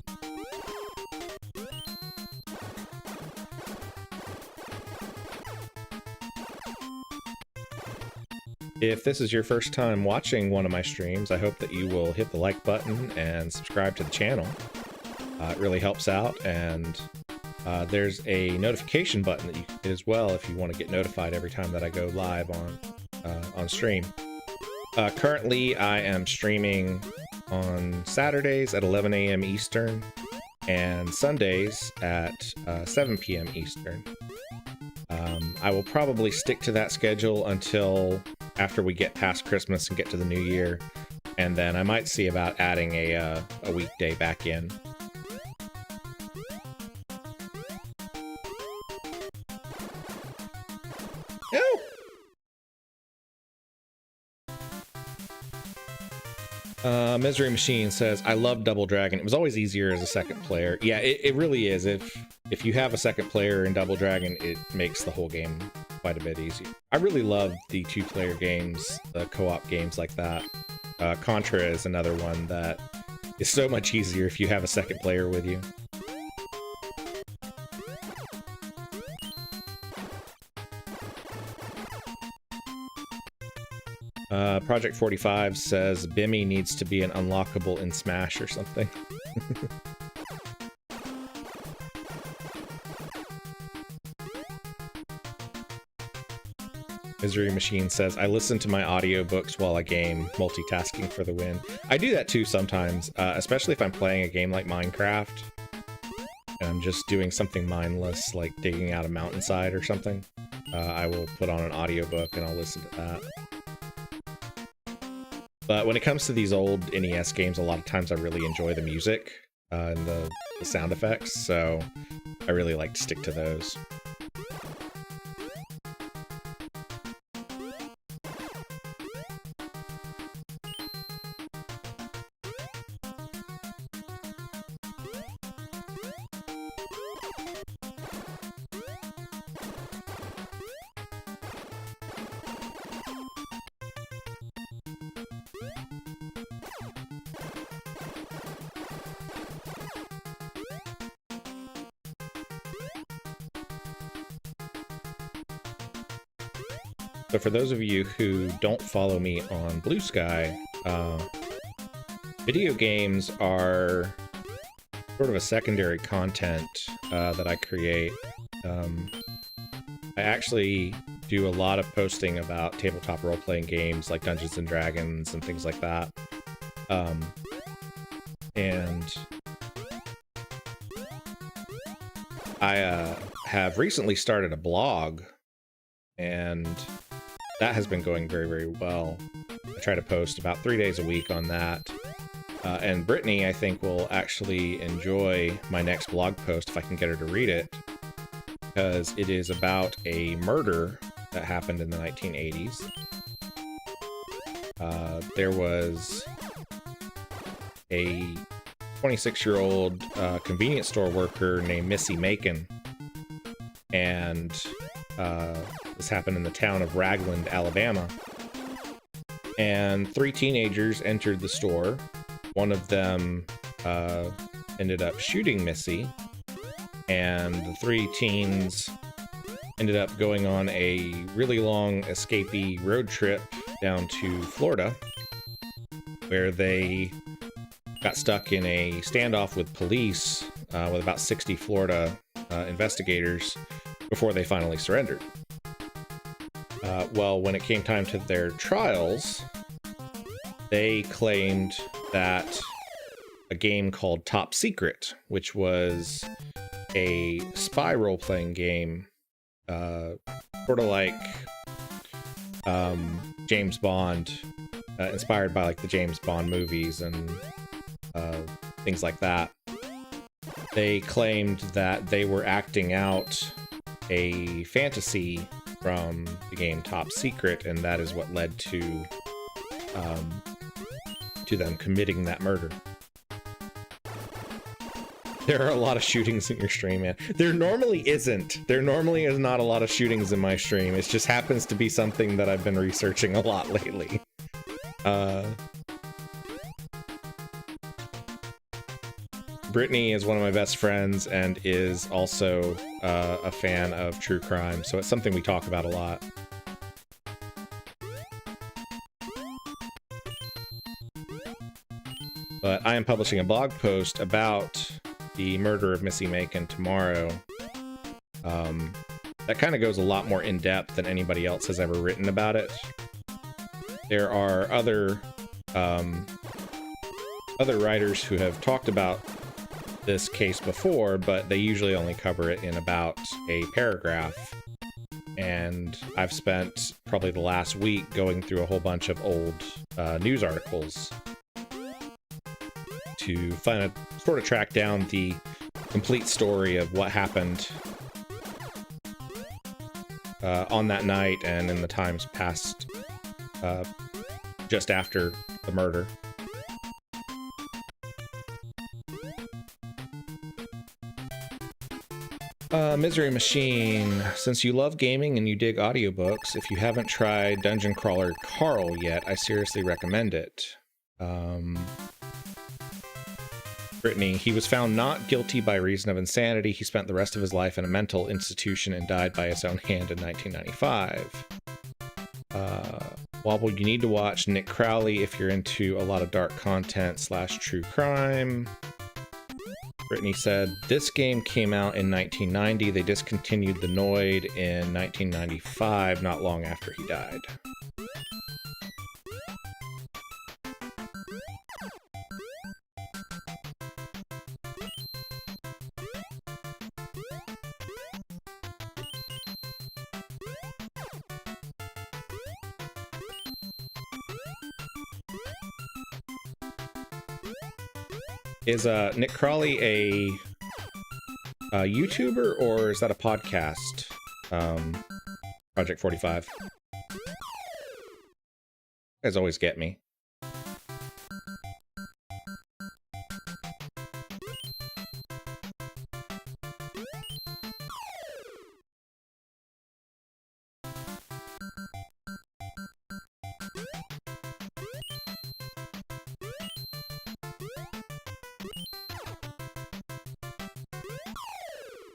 If this is your first time watching one of my streams, I hope that you will hit the like button and subscribe to the channel. It really helps out, and there's a notification button that you can hit as well if you want to get notified every time that I go live on stream. Currently, I am streaming on Saturdays at 11 a.m. Eastern and Sundays at 7 p.m. Eastern. I will probably stick to that schedule until after we get past Christmas and get to the new year, and then I might see about adding a weekday back in. Misery Machine says, I love Double Dragon. It was always easier as a second player. Yeah, it really is. If you have a second player in Double Dragon, it makes the whole game quite a bit easier. I really love the 2-player games, the co-op games like that. Contra is another one that is so much easier if you have a second player with you. Project 45 says Bimmy needs to be an unlockable in Smash or something. Misery Machine says, I listen to my audiobooks while I game, multitasking for the win. I do that too sometimes, especially if I'm playing a game like Minecraft and I'm just doing something mindless, like digging out a mountainside or something. I will put on an audiobook and I'll listen to that. But when it comes to these old NES games, a lot of times I really enjoy the music and the sound effects, so I really like to stick to those. So for those of you who don't follow me on Blue Sky, video games are sort of a secondary content that I create. I actually do a lot of posting about tabletop role-playing games like Dungeons and Dragons and things like that. And I have recently started a blog, and that has been going very, very well. I try to post about 3 days a week on that. And Brittany, I think, will actually enjoy my next blog post if I can get her to read it, because it is about a murder that happened in the 1980s. There was a 26-year-old convenience store worker named Missy Macon, and this happened in the town of Ragland, Alabama. And 3 teenagers entered the store. One of them ended up shooting Missy, and the 3 teens ended up going on a really long escapee road trip down to Florida, where they got stuck in a standoff with police with about 60 Florida investigators before they finally surrendered. Well, when it came time to their trials, they claimed that a game called Top Secret, which was a spy role-playing game, sort of like James Bond, inspired by like the James Bond movies and things like that. They claimed that they were acting out a fantasy from the game Top Secret, and that is what led to them committing that murder. There are a lot of shootings in your stream, man. There normally isn't. There normally is not a lot of shootings in my stream. It just happens to be something that I've been researching a lot lately. Brittany is one of my best friends and is also a fan of true crime, so it's something we talk about a lot. But I am publishing a blog post about the murder of Missy Macon tomorrow. That kind of goes a lot more in depth than anybody else has ever written about it. There are other writers who have talked about this case before, but they usually only cover it in about a paragraph. And I've spent probably the last week going through a whole bunch of old news articles to sort of track down the complete story of what happened on that night and in the times past, just after the murder. Misery Machine, since you love gaming and you dig audiobooks, if you haven't tried Dungeon Crawler Carl yet, I seriously recommend it. Brittany, he was found not guilty by reason of insanity. He spent the rest of his life in a mental institution and died by his own hand in 1995. Wobble, you need to watch Nick Crowley if you're into a lot of dark content / true crime. Brittany said, this game came out in 1990. They discontinued the Noid in 1995, not long after he died. Is Nick Crawley a YouTuber, or is that a podcast? Project 45. You guys always get me.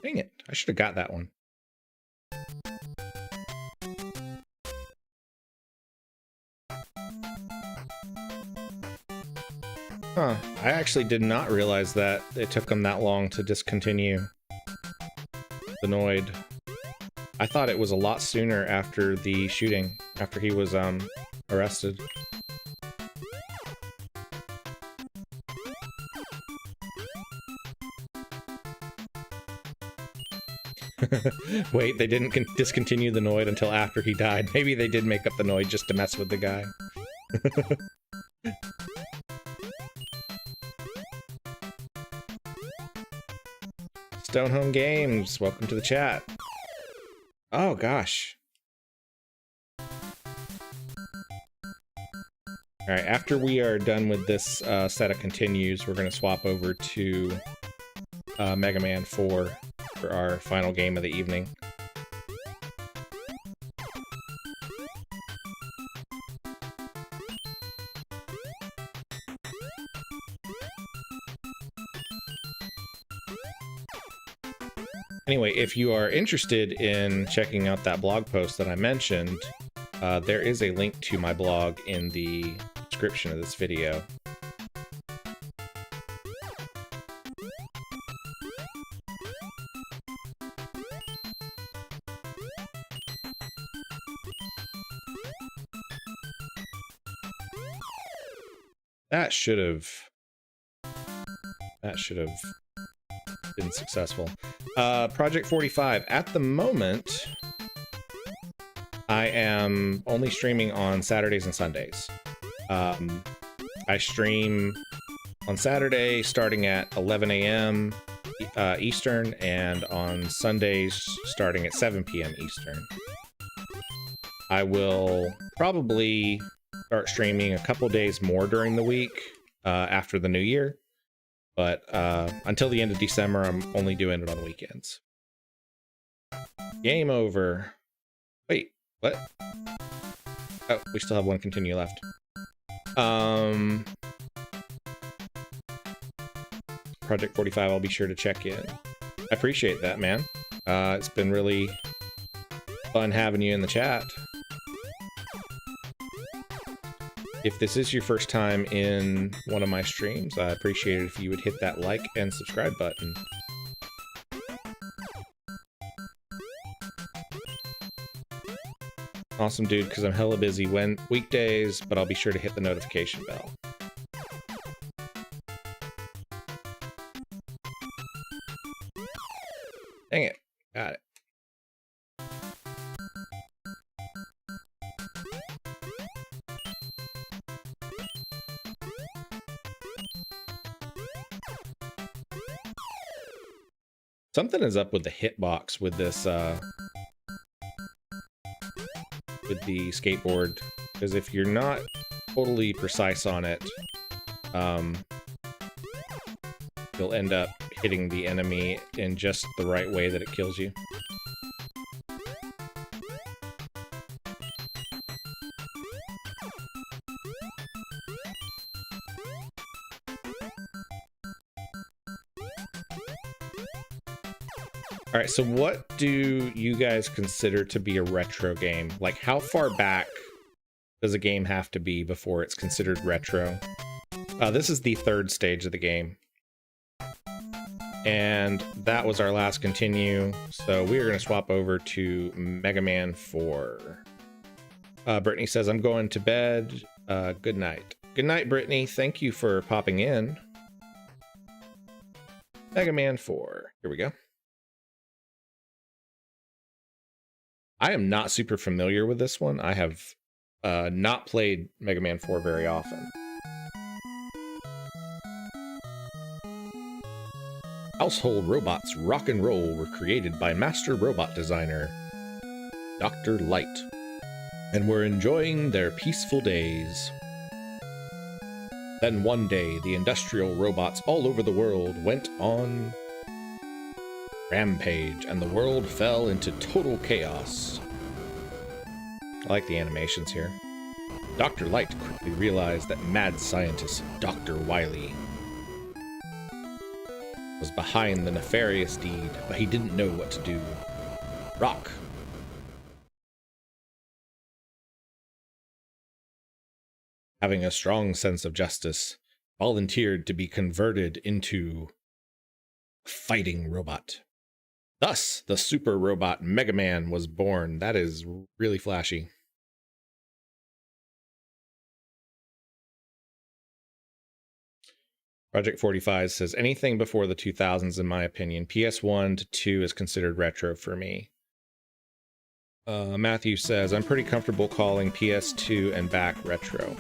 Dang it, I should have got that one. Huh, I actually did not realize that it took them that long to discontinue the Noid. I thought it was a lot sooner after the shooting, after he was arrested. Wait, they didn't discontinue the Noid until after he died. Maybe they did make up the Noid just to mess with the guy. Stonehome Games, welcome to the chat. Oh gosh. Alright, after we are done with this set of continues, we're going to swap over to Mega Man 4 for our final game of the evening. Anyway, if you are interested in checking out that blog post that I mentioned, there is a link to my blog in the description of this video. That should have been successful. Project 45. At the moment, I am only streaming on Saturdays and Sundays. I stream on Saturday starting at 11 a.m. Eastern, and on Sundays starting at 7 p.m. Eastern. I will probably start streaming a couple days more during the week after the new year. But until the end of December, I'm only doing it on weekends. Game over. Wait, what? Oh, we still have one continue left. Project 45, I'll be sure to check in. I appreciate that, man. It's been really fun having you in the chat. If this is your first time in one of my streams, I appreciate it if you would hit that like and subscribe button. Awesome, dude, because I'm hella busy weekdays, but I'll be sure to hit the notification bell. Dang it. Got it. Something is up with the hitbox with this, with the skateboard, because if you're not totally precise on it, you'll end up hitting the enemy in just the right way that it kills you. All right, so what do you guys consider to be a retro game? Like, how far back does a game have to be before it's considered retro? This is the third stage of the game. And that was our last continue, so we are going to swap over to Mega Man 4. Brittany says, I'm going to bed. Good night. Good night, Brittany. Thank you for popping in. Mega Man 4. Here we go. I am not super familiar with this one. I have not played Mega Man 4 very often. household robots rock and roll were created by master robot designer Dr. Light, and were enjoying their peaceful days. Then one day, the industrial robots all over the world went on rampage, and the world fell into total chaos. I like the animations here. Dr. Light quickly realized that mad scientist Dr. Wily was behind the nefarious deed, but he didn't know what to do. Rock, having a strong sense of justice, volunteered to be converted into a fighting robot. Thus, the super robot Megaman was born. That is really flashy. Project 45 says, anything before the 2000s, in my opinion. PS1 to 2 is considered retro for me. Matthew says, I'm pretty comfortable calling PS2 and back retro.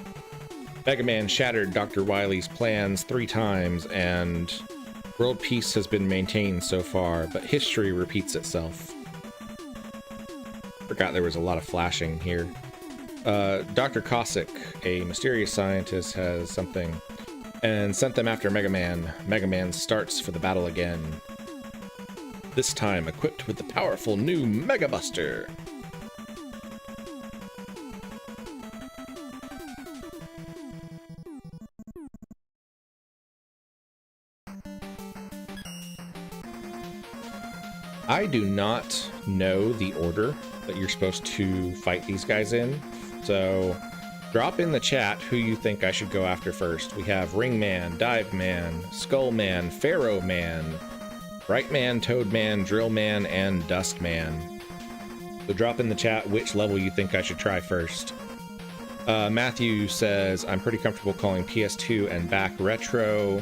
Mega Man shattered Dr. Wily's plans 3 times, and world peace has been maintained so far, but history repeats itself. Forgot there was a lot of flashing here. Dr. Cossack, a mysterious scientist, has something, and sent them after Mega Man. Mega Man starts for the battle again. This time equipped with the powerful new Mega Buster. I do not know the order that you're supposed to fight these guys in, so drop in the chat who you think I should go after first. We have Ring Man, Dive Man, Skull Man, Pharaoh Man, Bright Man, Toad Man, Drill Man, and Dust Man. So drop in the chat which level you think I should try first. Matthew says, I'm pretty comfortable calling PS2 and back retro.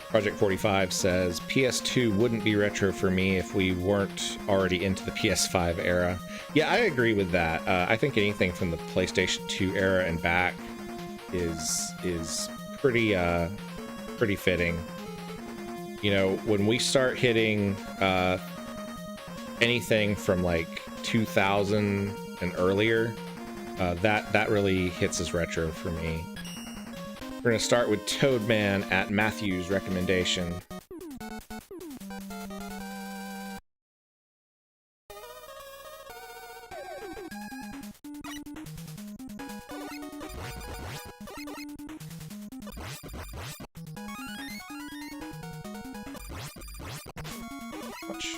Project 45 says, PS2 wouldn't be retro for me if we weren't already into the PS5 era. Yeah, I agree with that. I think anything from the PlayStation 2 era and back is pretty fitting. You know, when we start hitting anything from like 2000 and earlier, that really hits as retro for me. We're going to start with Toad Man at Matthew's recommendation. Ouch.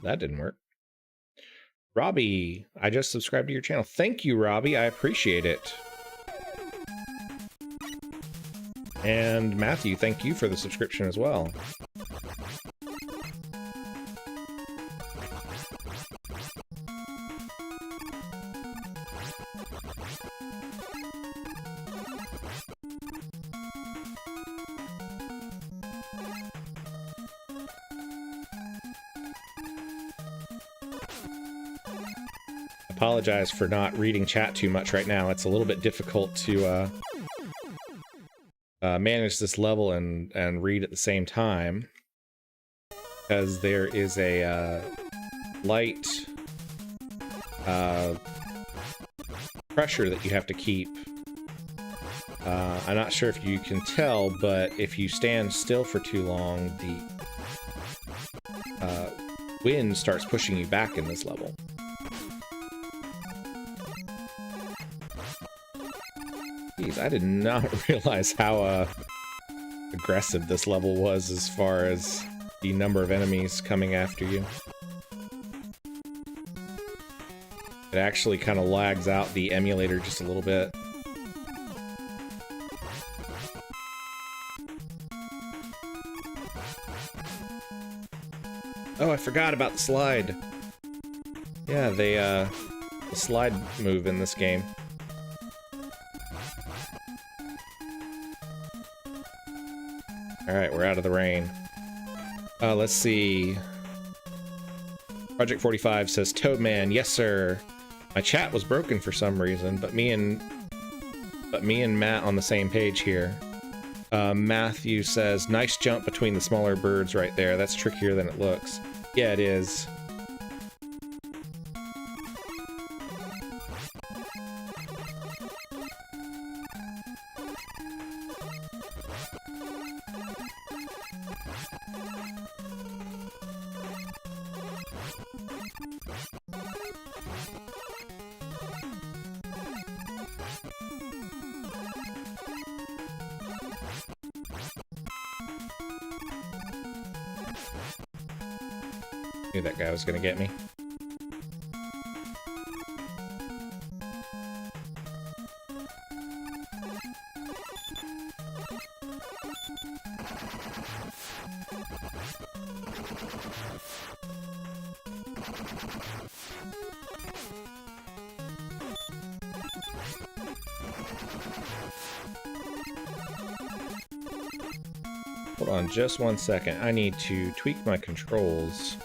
That didn't work. Robbie, I just subscribed to your channel. Thank you, Robbie. I appreciate it. And Matthew, thank you for the subscription as well. Apologize for not reading chat too much right now. It's a little bit difficult to manage this level and read at the same time, because there is a light pressure that you have to keep. I'm not sure if you can tell, but if you stand still for too long, the wind starts pushing you back in this level. Jeez, I did not realize how aggressive this level was as far as the number of enemies coming after you. It actually kind of lags out the emulator just a little bit. Oh, I forgot about the slide. Yeah, the slide move in this game. Alright, we're out of the rain. Let's see. Project 45 says, Toadman, yes sir. My chat was broken for some reason, but me and Matt on the same page here. Matthew says, nice jump between the smaller birds right there. That's trickier than it looks. Yeah, it is. Knew that guy was gonna get me. Hold on just 1 second. I need to tweak my controls.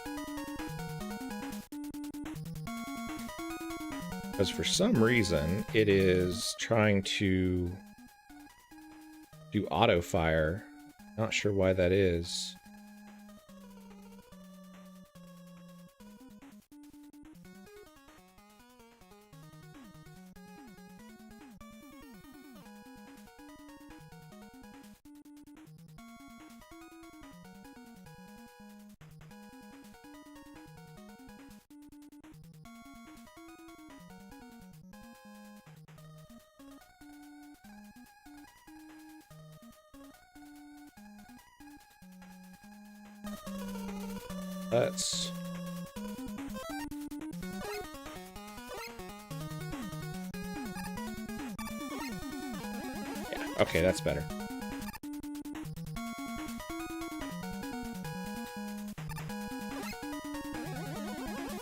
Because for some reason, it is trying to do auto fire. Not sure why that is. Let's... Yeah, okay, that's better.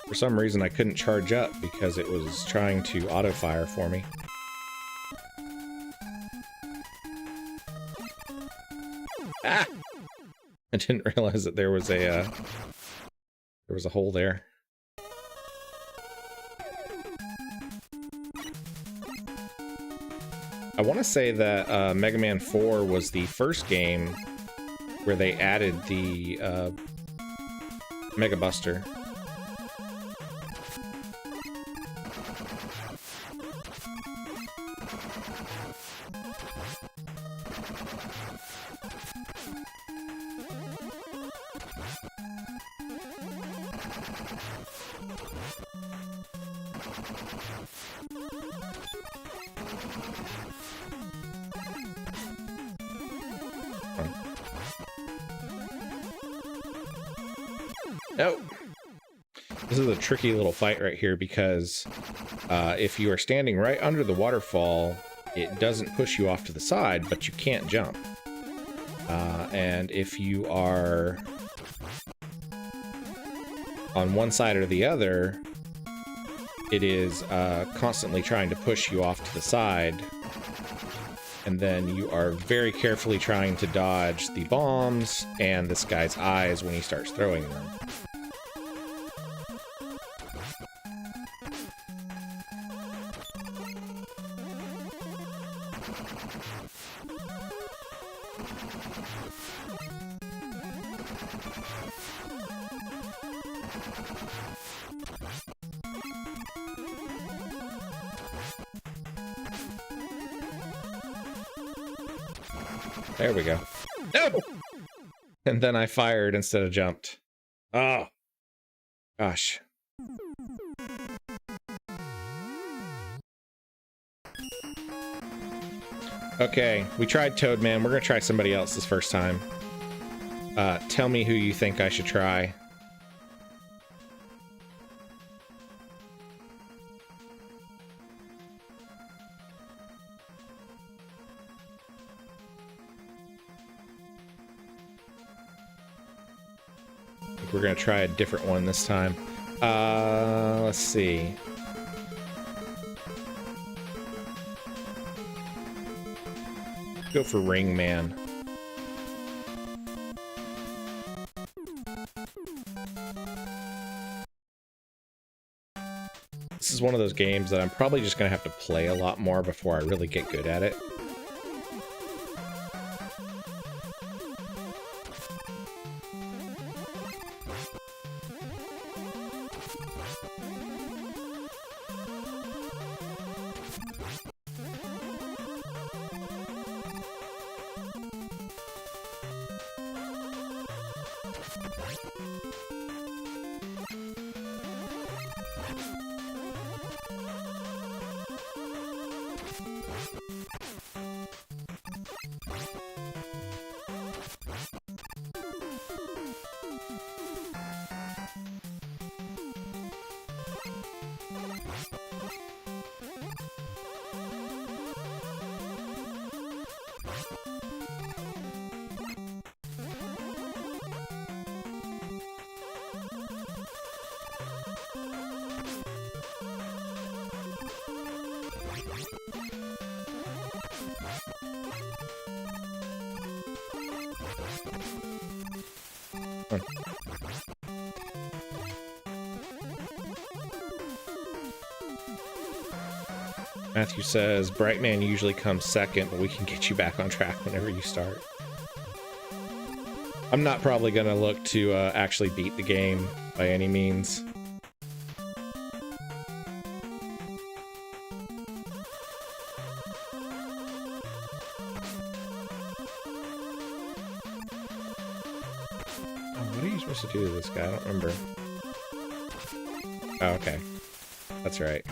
For some reason, I couldn't charge up because it was trying to auto-fire for me. Ah! I didn't realize that there was a hole there. I want to say that Mega Man 4 was the first game where they added the Mega Buster. Nope. This is a tricky little fight right here because if you are standing right under the waterfall, it doesn't push you off to the side, but you can't jump. And if you are on one side or the other, it is constantly trying to push you off to the side. And then you are very carefully trying to dodge the bombs and this guy's eyes when he starts throwing them. There we go. No! And then I fired instead of jumped. Oh. Gosh. Okay, we tried Toadman. We're gonna try somebody else this first time. Tell me who you think I should try. We're gonna try a different one this time. Let's see. Go for Ring Man. This is one of those games that I'm probably just going to have to play a lot more before I really get good at it. Matthew says, Brightman usually comes second, but we can get you back on track whenever you start. I'm not probably going to look to actually beat the game by any means. What are you supposed to do to this guy? I don't remember. Oh, okay. That's right.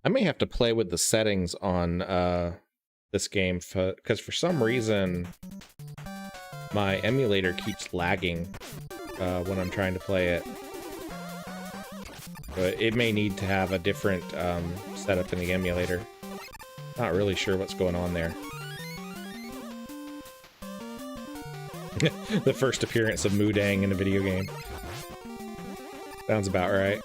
I may have to play with the settings on this game because for some reason my emulator keeps lagging when I'm trying to play it. But it may need to have a different setup in the emulator. Not really sure what's going on there. The first appearance of Moodang in a video game. Sounds about right.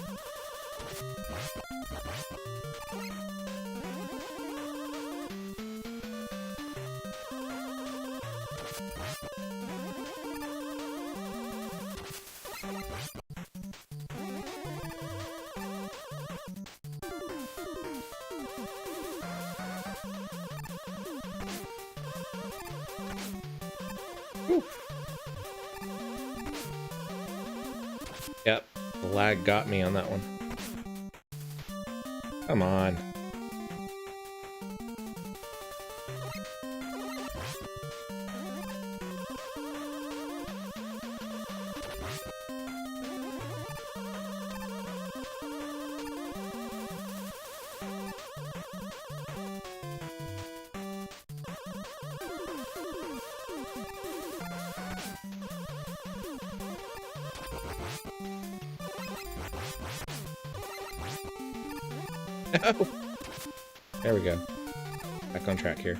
Yep, the lag got me on that one. Come on. No. There we go. Back on track here.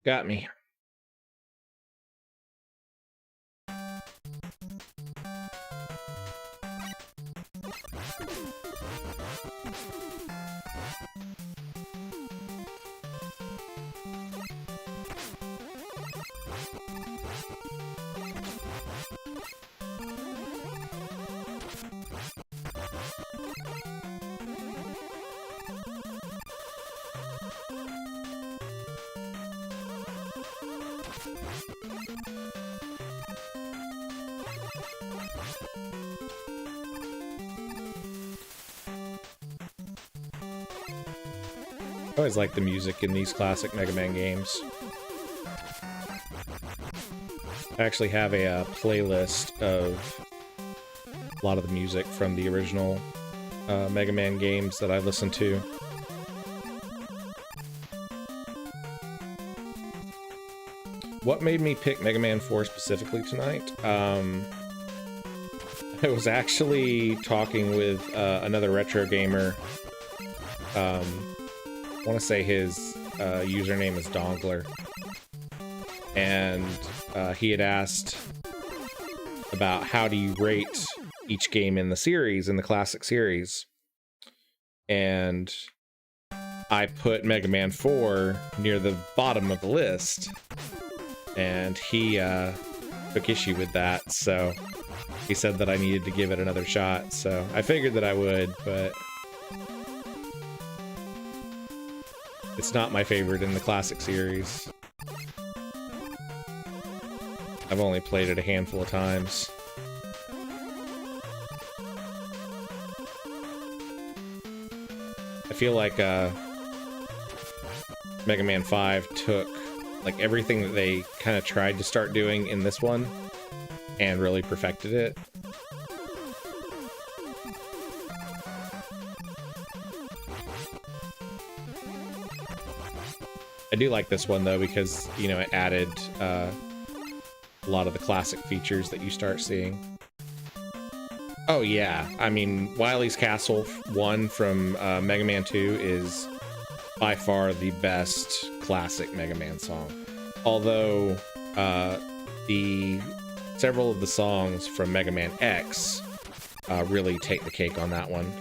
Got me. I always like the music in these classic Mega Man games. I actually have a playlist of a lot of the music from the original Mega Man games that I listened to. What made me pick Mega Man 4 specifically tonight? I was actually talking with another retro gamer. I want to say his username is Dongler. And he had asked about how do you rate each game in the series, in the classic series. And I put Mega Man 4 near the bottom of the list. And he took issue with that, so he said that I needed to give it another shot. So I figured that I would, but it's not my favorite in the classic series. I've only played it a handful of times. I feel like Mega Man 5 took like everything that they kind of tried to start doing in this one and really perfected it. I do like this one though because, you know, it added a lot of the classic features that you start seeing. Oh yeah, I mean, Wily's Castle 1 from Mega Man 2 is by far the best classic Mega Man song. Although several of the songs from Mega Man X really take the cake on that one.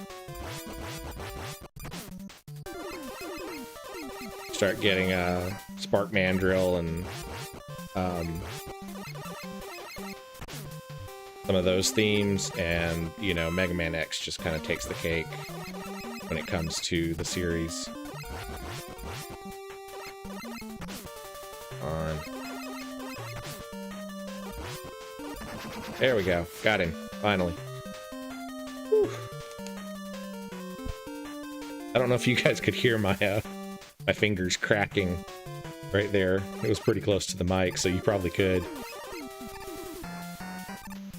Start getting Spark Mandrill and some of those themes, and you know, Mega Man X just kind of takes the cake when it comes to the series. On. There we go. Got him. Finally. Whew. I don't know if you guys could hear my my fingers cracking right there. It was pretty close to the mic, so you probably could.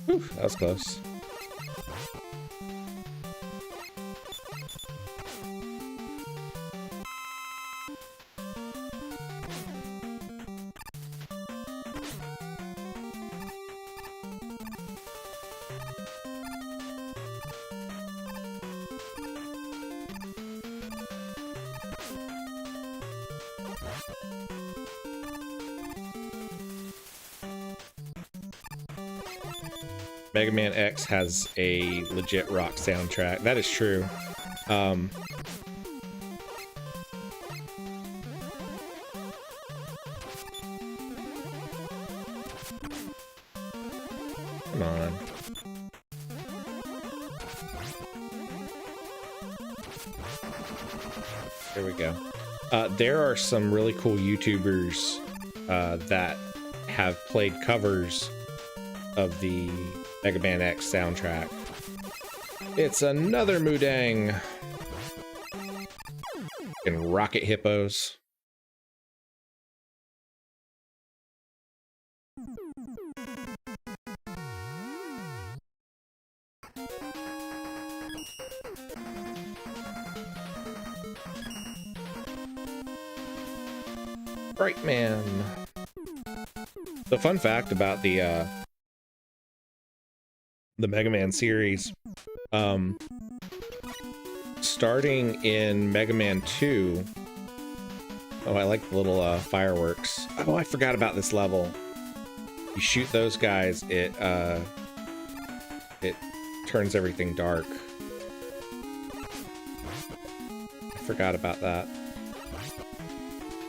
Whew, that was close. Mega Man X has a legit rock soundtrack. That is true. Come on. There we go. There are some really cool YouTubers that have played covers of the Mega Man X soundtrack. It's another Mudang. And rocket hippos. Bright Man. The fun fact about the Mega Man series, starting in Mega Man 2. Oh, I like the little fireworks. Oh, I forgot about this level. You shoot those guys, it turns everything dark. I forgot about that.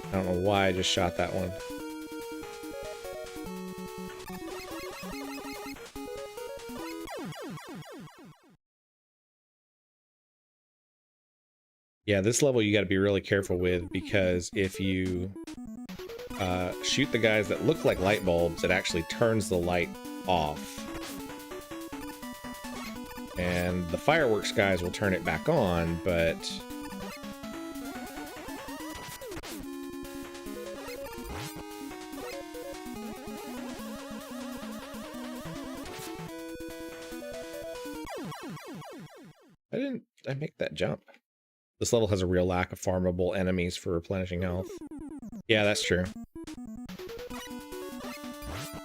I don't know why I just shot that one. Yeah, this level you got to be really careful with, because if you shoot the guys that look like light bulbs, it actually turns the light off. And the fireworks guys will turn it back on, but didn't I make that jump? This level has a real lack of farmable enemies for replenishing health. Yeah, that's true.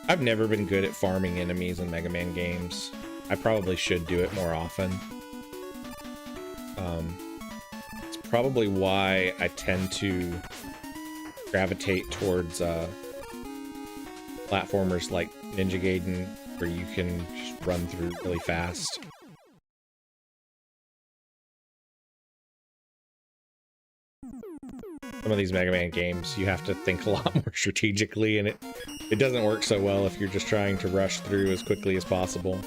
I've never been good at farming enemies in Mega Man games. I probably should do it more often. It's probably why I tend to gravitate towards platformers like Ninja Gaiden, where you can just run through really fast. Some of these Mega Man games, you have to think a lot more strategically, and it doesn't work so well if you're just trying to rush through as quickly as possible.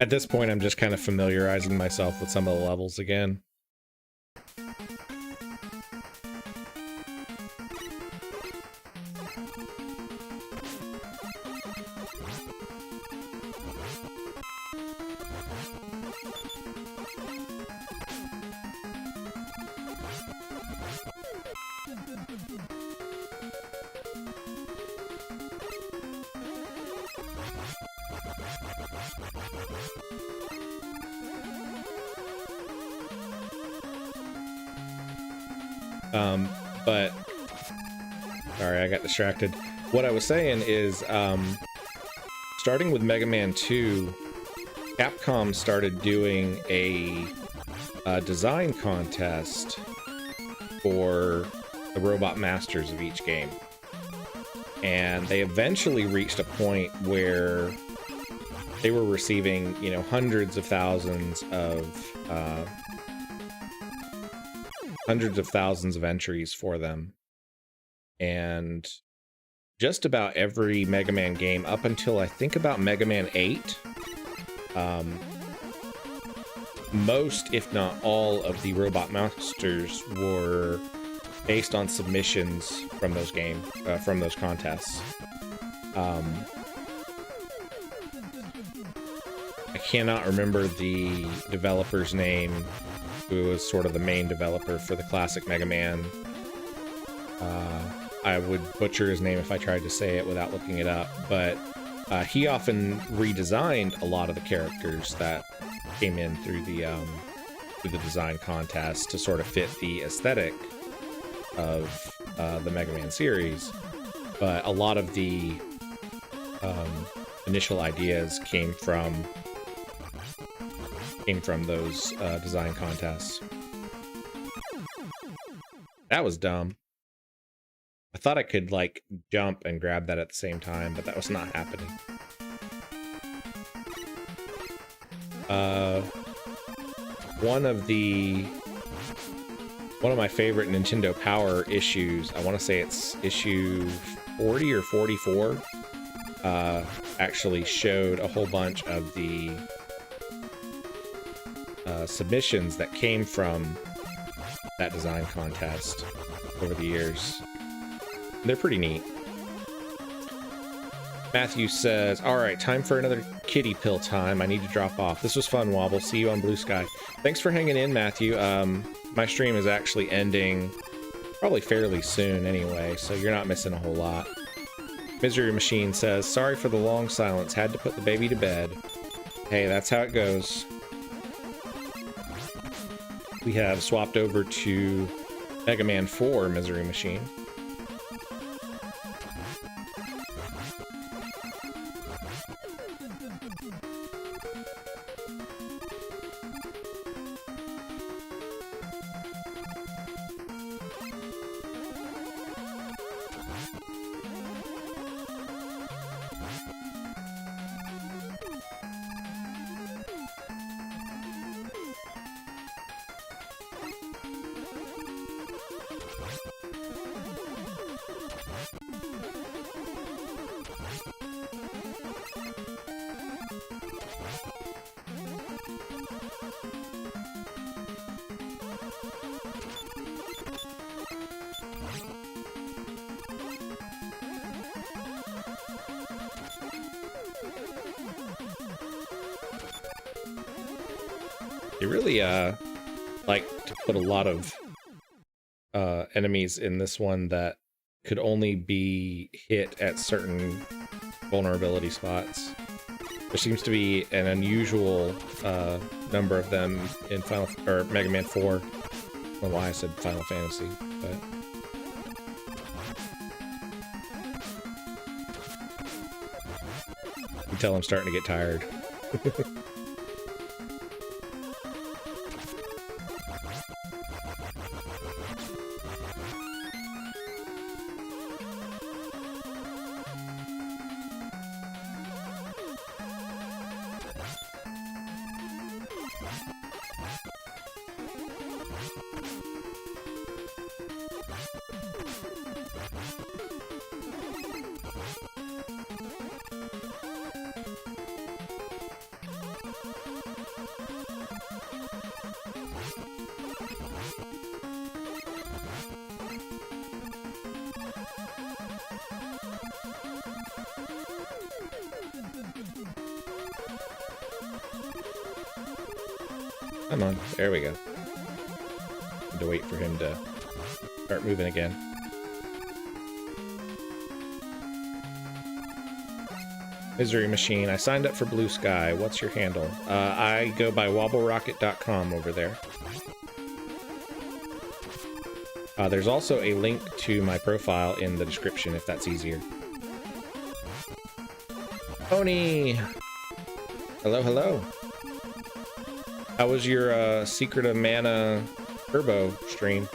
At this point, I'm just kind of familiarizing myself with some of the levels again. But sorry, I got distracted. What I was saying is, starting with Mega Man 2, Capcom started doing a design contest for the robot masters of each game. And they eventually reached a point where they were receiving, you know, hundreds of thousands of entries for them. And just about every Mega Man game up until I think about Mega Man 8, most, if not all, of the Robot Masters were based on submissions from those from those contests. I cannot remember the developer's name, who was sort of the main developer for the classic Mega Man. I would butcher his name if I tried to say it without looking it up, but he often redesigned a lot of the characters that came in through the design contest to sort of fit the aesthetic of the Mega Man series. But a lot of the initial ideas came from those design contests. That was dumb. I thought I could, like, jump and grab that at the same time, but that was not happening. One of my favorite Nintendo Power issues, I want to say it's issue 40 or 44, actually showed a whole bunch of the submissions that came from that design contest over the years. They're pretty neat. Matthew says, all right, time for another kitty pill time. I need to drop off. This was fun, Wobble. See you on Blue Sky. Thanks for hanging in, Matthew. My stream is actually ending probably fairly soon anyway, so you're not missing a whole lot. Misery Machine says, sorry for the long silence. Had to put the baby to bed. Hey, that's how it goes. We have swapped over to Mega Man 4, Misery Machine. They really like to put a lot of enemies in this one that could only be hit at certain vulnerability spots. There seems to be an unusual number of them in Mega Man 4. I don't know why I said Final Fantasy, but you can tell I'm starting to get tired. Come on, there we go. Need to wait for him to start moving again. Misery Machine, I signed up for Blue Sky. What's your handle? I go by wobblerocket.com over there. There's also a link to my profile in the description if that's easier. Tony! Hello, hello. How was your Secret of Mana Turbo stream?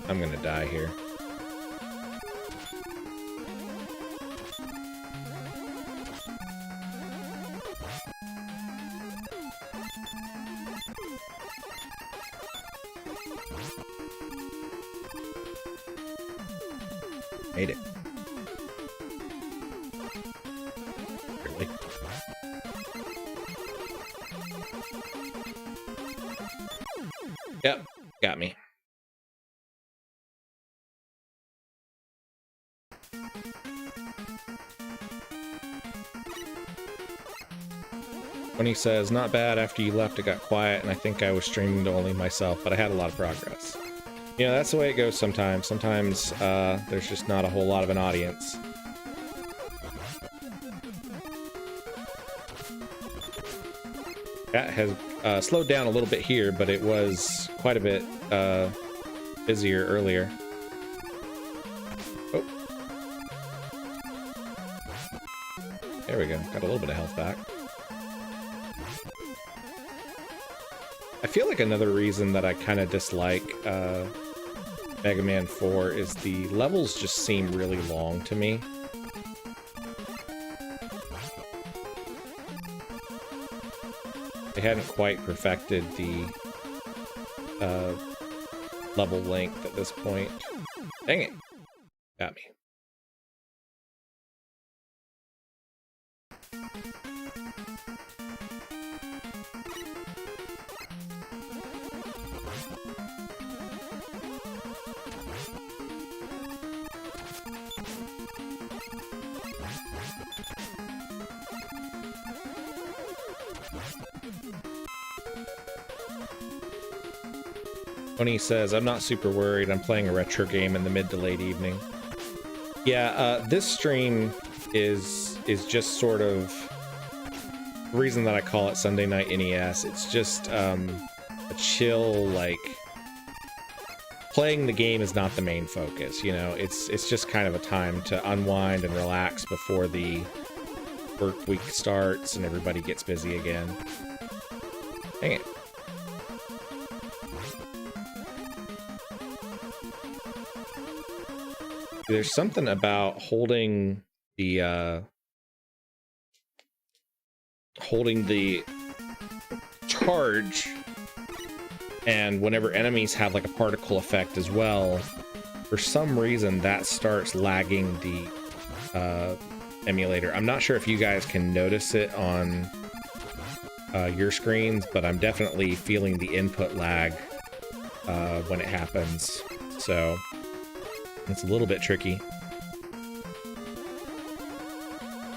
I'm gonna die here. Made it. Really? Yep, got me. When he says, not bad, after you left it got quiet and I think I was streaming to only myself, but I had a lot of progress. You know, that's the way it goes sometimes. Sometimes there's just not a whole lot of an audience. That has slowed down a little bit here, but it was quite a bit busier earlier. Oh. There we go. Got a little bit of health back. I feel like another reason that I kind of dislike Mega Man 4 is the levels just seem really long to me. They hadn't quite perfected the level length at this point. Dang it. Got me. Tony says, I'm not super worried. I'm playing a retro game in the mid to late evening. Yeah, this stream is just sort of the reason that I call it Sunday Night NES. It's just a chill, like, playing the game is not the main focus, you know? It's just kind of a time to unwind and relax before the work week starts and everybody gets busy again. Dang it. There's something about holding the charge, and whenever enemies have like a particle effect as well, for some reason that starts lagging the emulator. I'm not sure if you guys can notice it on your screens, but I'm definitely feeling the input lag when it happens. So it's a little bit tricky.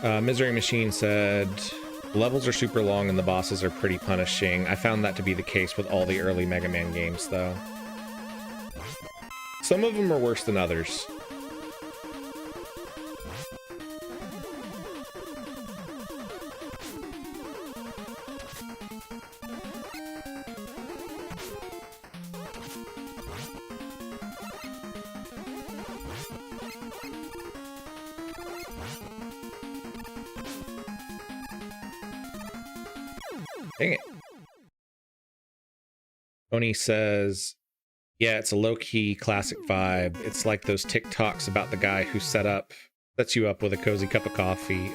Misery Machine said, The levels are super long and the bosses are pretty punishing. I found that to be the case with all the early Mega Man games, though. Some of them are worse than others. Dang it. Tony says, yeah, it's a low-key classic vibe. It's like those TikToks about the guy who sets you up with a cozy cup of coffee,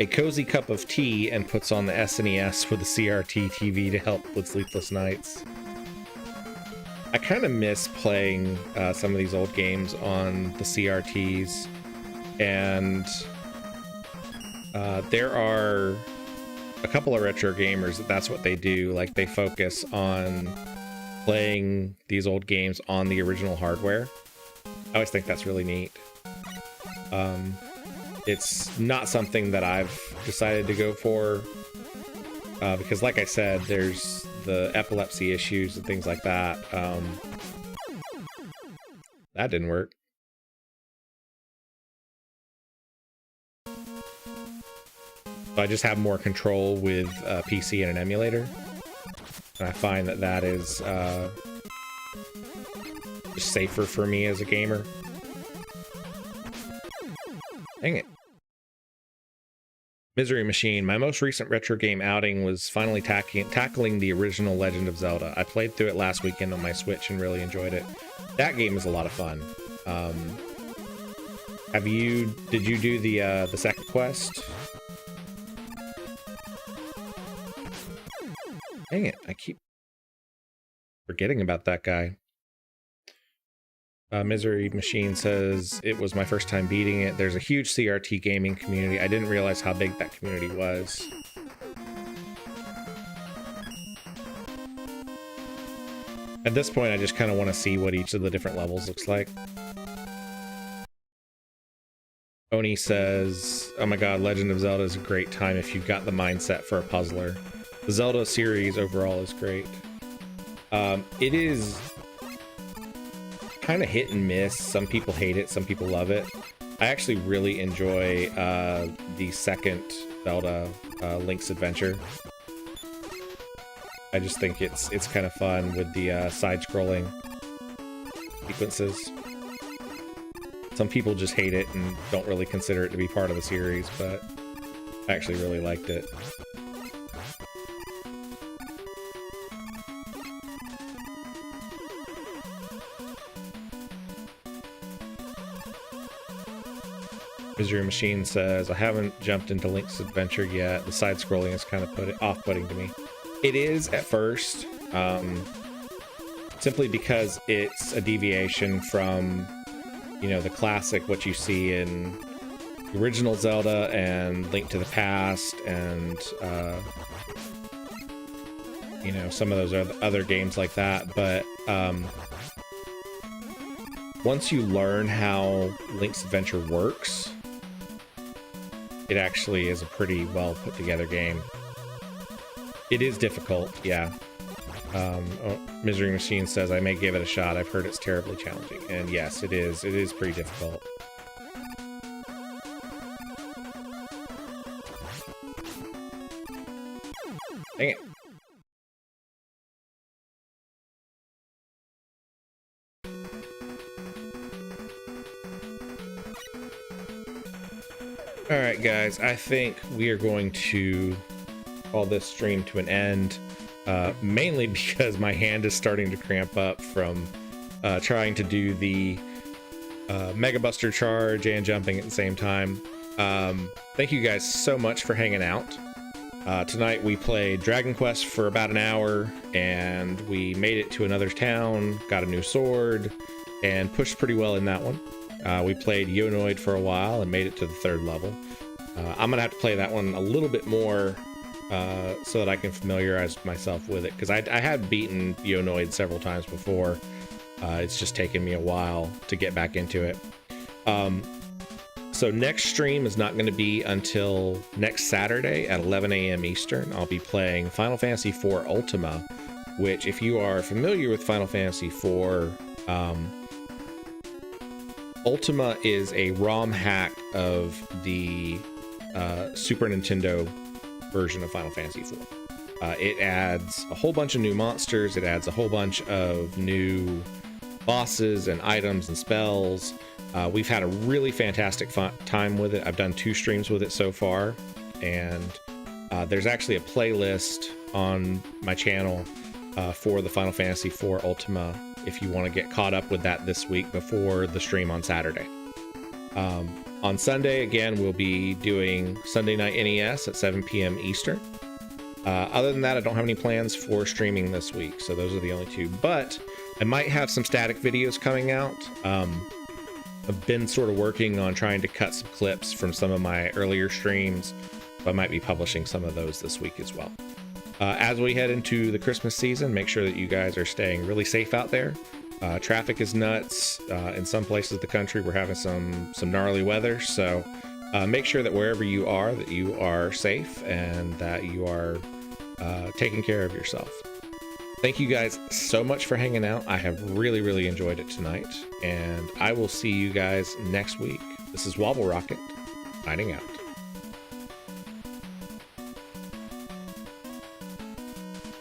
a cozy cup of tea, and puts on the SNES with the CRT TV to help with sleepless nights. I kind of miss playing some of these old games on the CRTs, and there are a couple of retro gamers that's what they do. Like, they focus on playing these old games on the original hardware. I always think that's really neat. It's not something that I've decided to go for because, like I said, there's the epilepsy issues and things like that. That didn't work. So I just have more control with a PC and an emulator. And I find that that is just safer for me as a gamer. Dang it. Misery Machine. My most recent retro game outing was finally tackling the original Legend of Zelda. I played through it last weekend on my Switch and really enjoyed it. That game is a lot of fun. Did you do the second quest? Dang it, I keep forgetting about that guy. Misery Machine says, it was my first time beating it. There's a huge CRT gaming community. I didn't realize how big that community was. At this point, I just kind of want to see what each of the different levels looks like. Oni says, oh my god, Legend of Zelda is a great time if you've got the mindset for a puzzler. The Zelda series overall is great. It is kind of hit and miss. Some people hate it, some people love it. I actually really enjoy the second Zelda, Link's Adventure. I just think it's kind of fun with the side-scrolling sequences. Some people just hate it and don't really consider it to be part of the series, but I actually really liked it. Misery Machine says, I haven't jumped into Link's Adventure yet. The side-scrolling is kind of off-putting to me. It is at first, simply because it's a deviation from, you know, the classic, what you see in the original Zelda and Link to the Past and, you know, some of those other games like that. But once you learn how Link's Adventure works, it actually is a pretty well put together game. It is difficult, yeah. Misery Machine says, I may give it a shot. I've heard it's terribly challenging. And yes, it is. It is pretty difficult. Dang it. Alright guys, I think we are going to call this stream to an end, mainly because my hand is starting to cramp up from trying to do the Mega Buster charge and jumping at the same time. Thank you guys so much for hanging out. Tonight we played Dragon Quest for about an hour, and we made it to another town, got a new sword, and pushed pretty well in that one. We played Noid for a while and made it to the 3rd level. I'm gonna have to play that one a little bit more so that I can familiarize myself with it, because I had beaten Noid several times before. It's just taken me a while to get back into it. So next stream is not going to be until next Saturday at 11 a.m. Eastern. I'll be playing Final Fantasy IV Ultima, which, if you are familiar with Final Fantasy IV, Ultima is a ROM hack of the Super Nintendo version of Final Fantasy IV. It adds a whole bunch of new monsters. It adds a whole bunch of new bosses and items and spells. We've had a really fantastic time with it. I've done 2 streams with it so far, and there's actually a playlist on my channel for the Final Fantasy IV Ultima if you want to get caught up with that this week before the stream on Saturday. On Sunday, again, we'll be doing Sunday Night NES at 7 p.m. Eastern. Other than that, I don't have any plans for streaming this week, so those are the only 2. But I might have some static videos coming out. I've been sort of working on trying to cut some clips from some of my earlier streams, so I might be publishing some of those this week as well. As we head into the Christmas season, make sure that you guys are staying really safe out there. Traffic is nuts. In some places of the country, we're having some gnarly weather, so make sure that wherever you are, that you are safe and that you are taking care of yourself. Thank you guys so much for hanging out. I have really enjoyed it tonight, and I will see you guys next week. This is Wobble Rocket, signing out.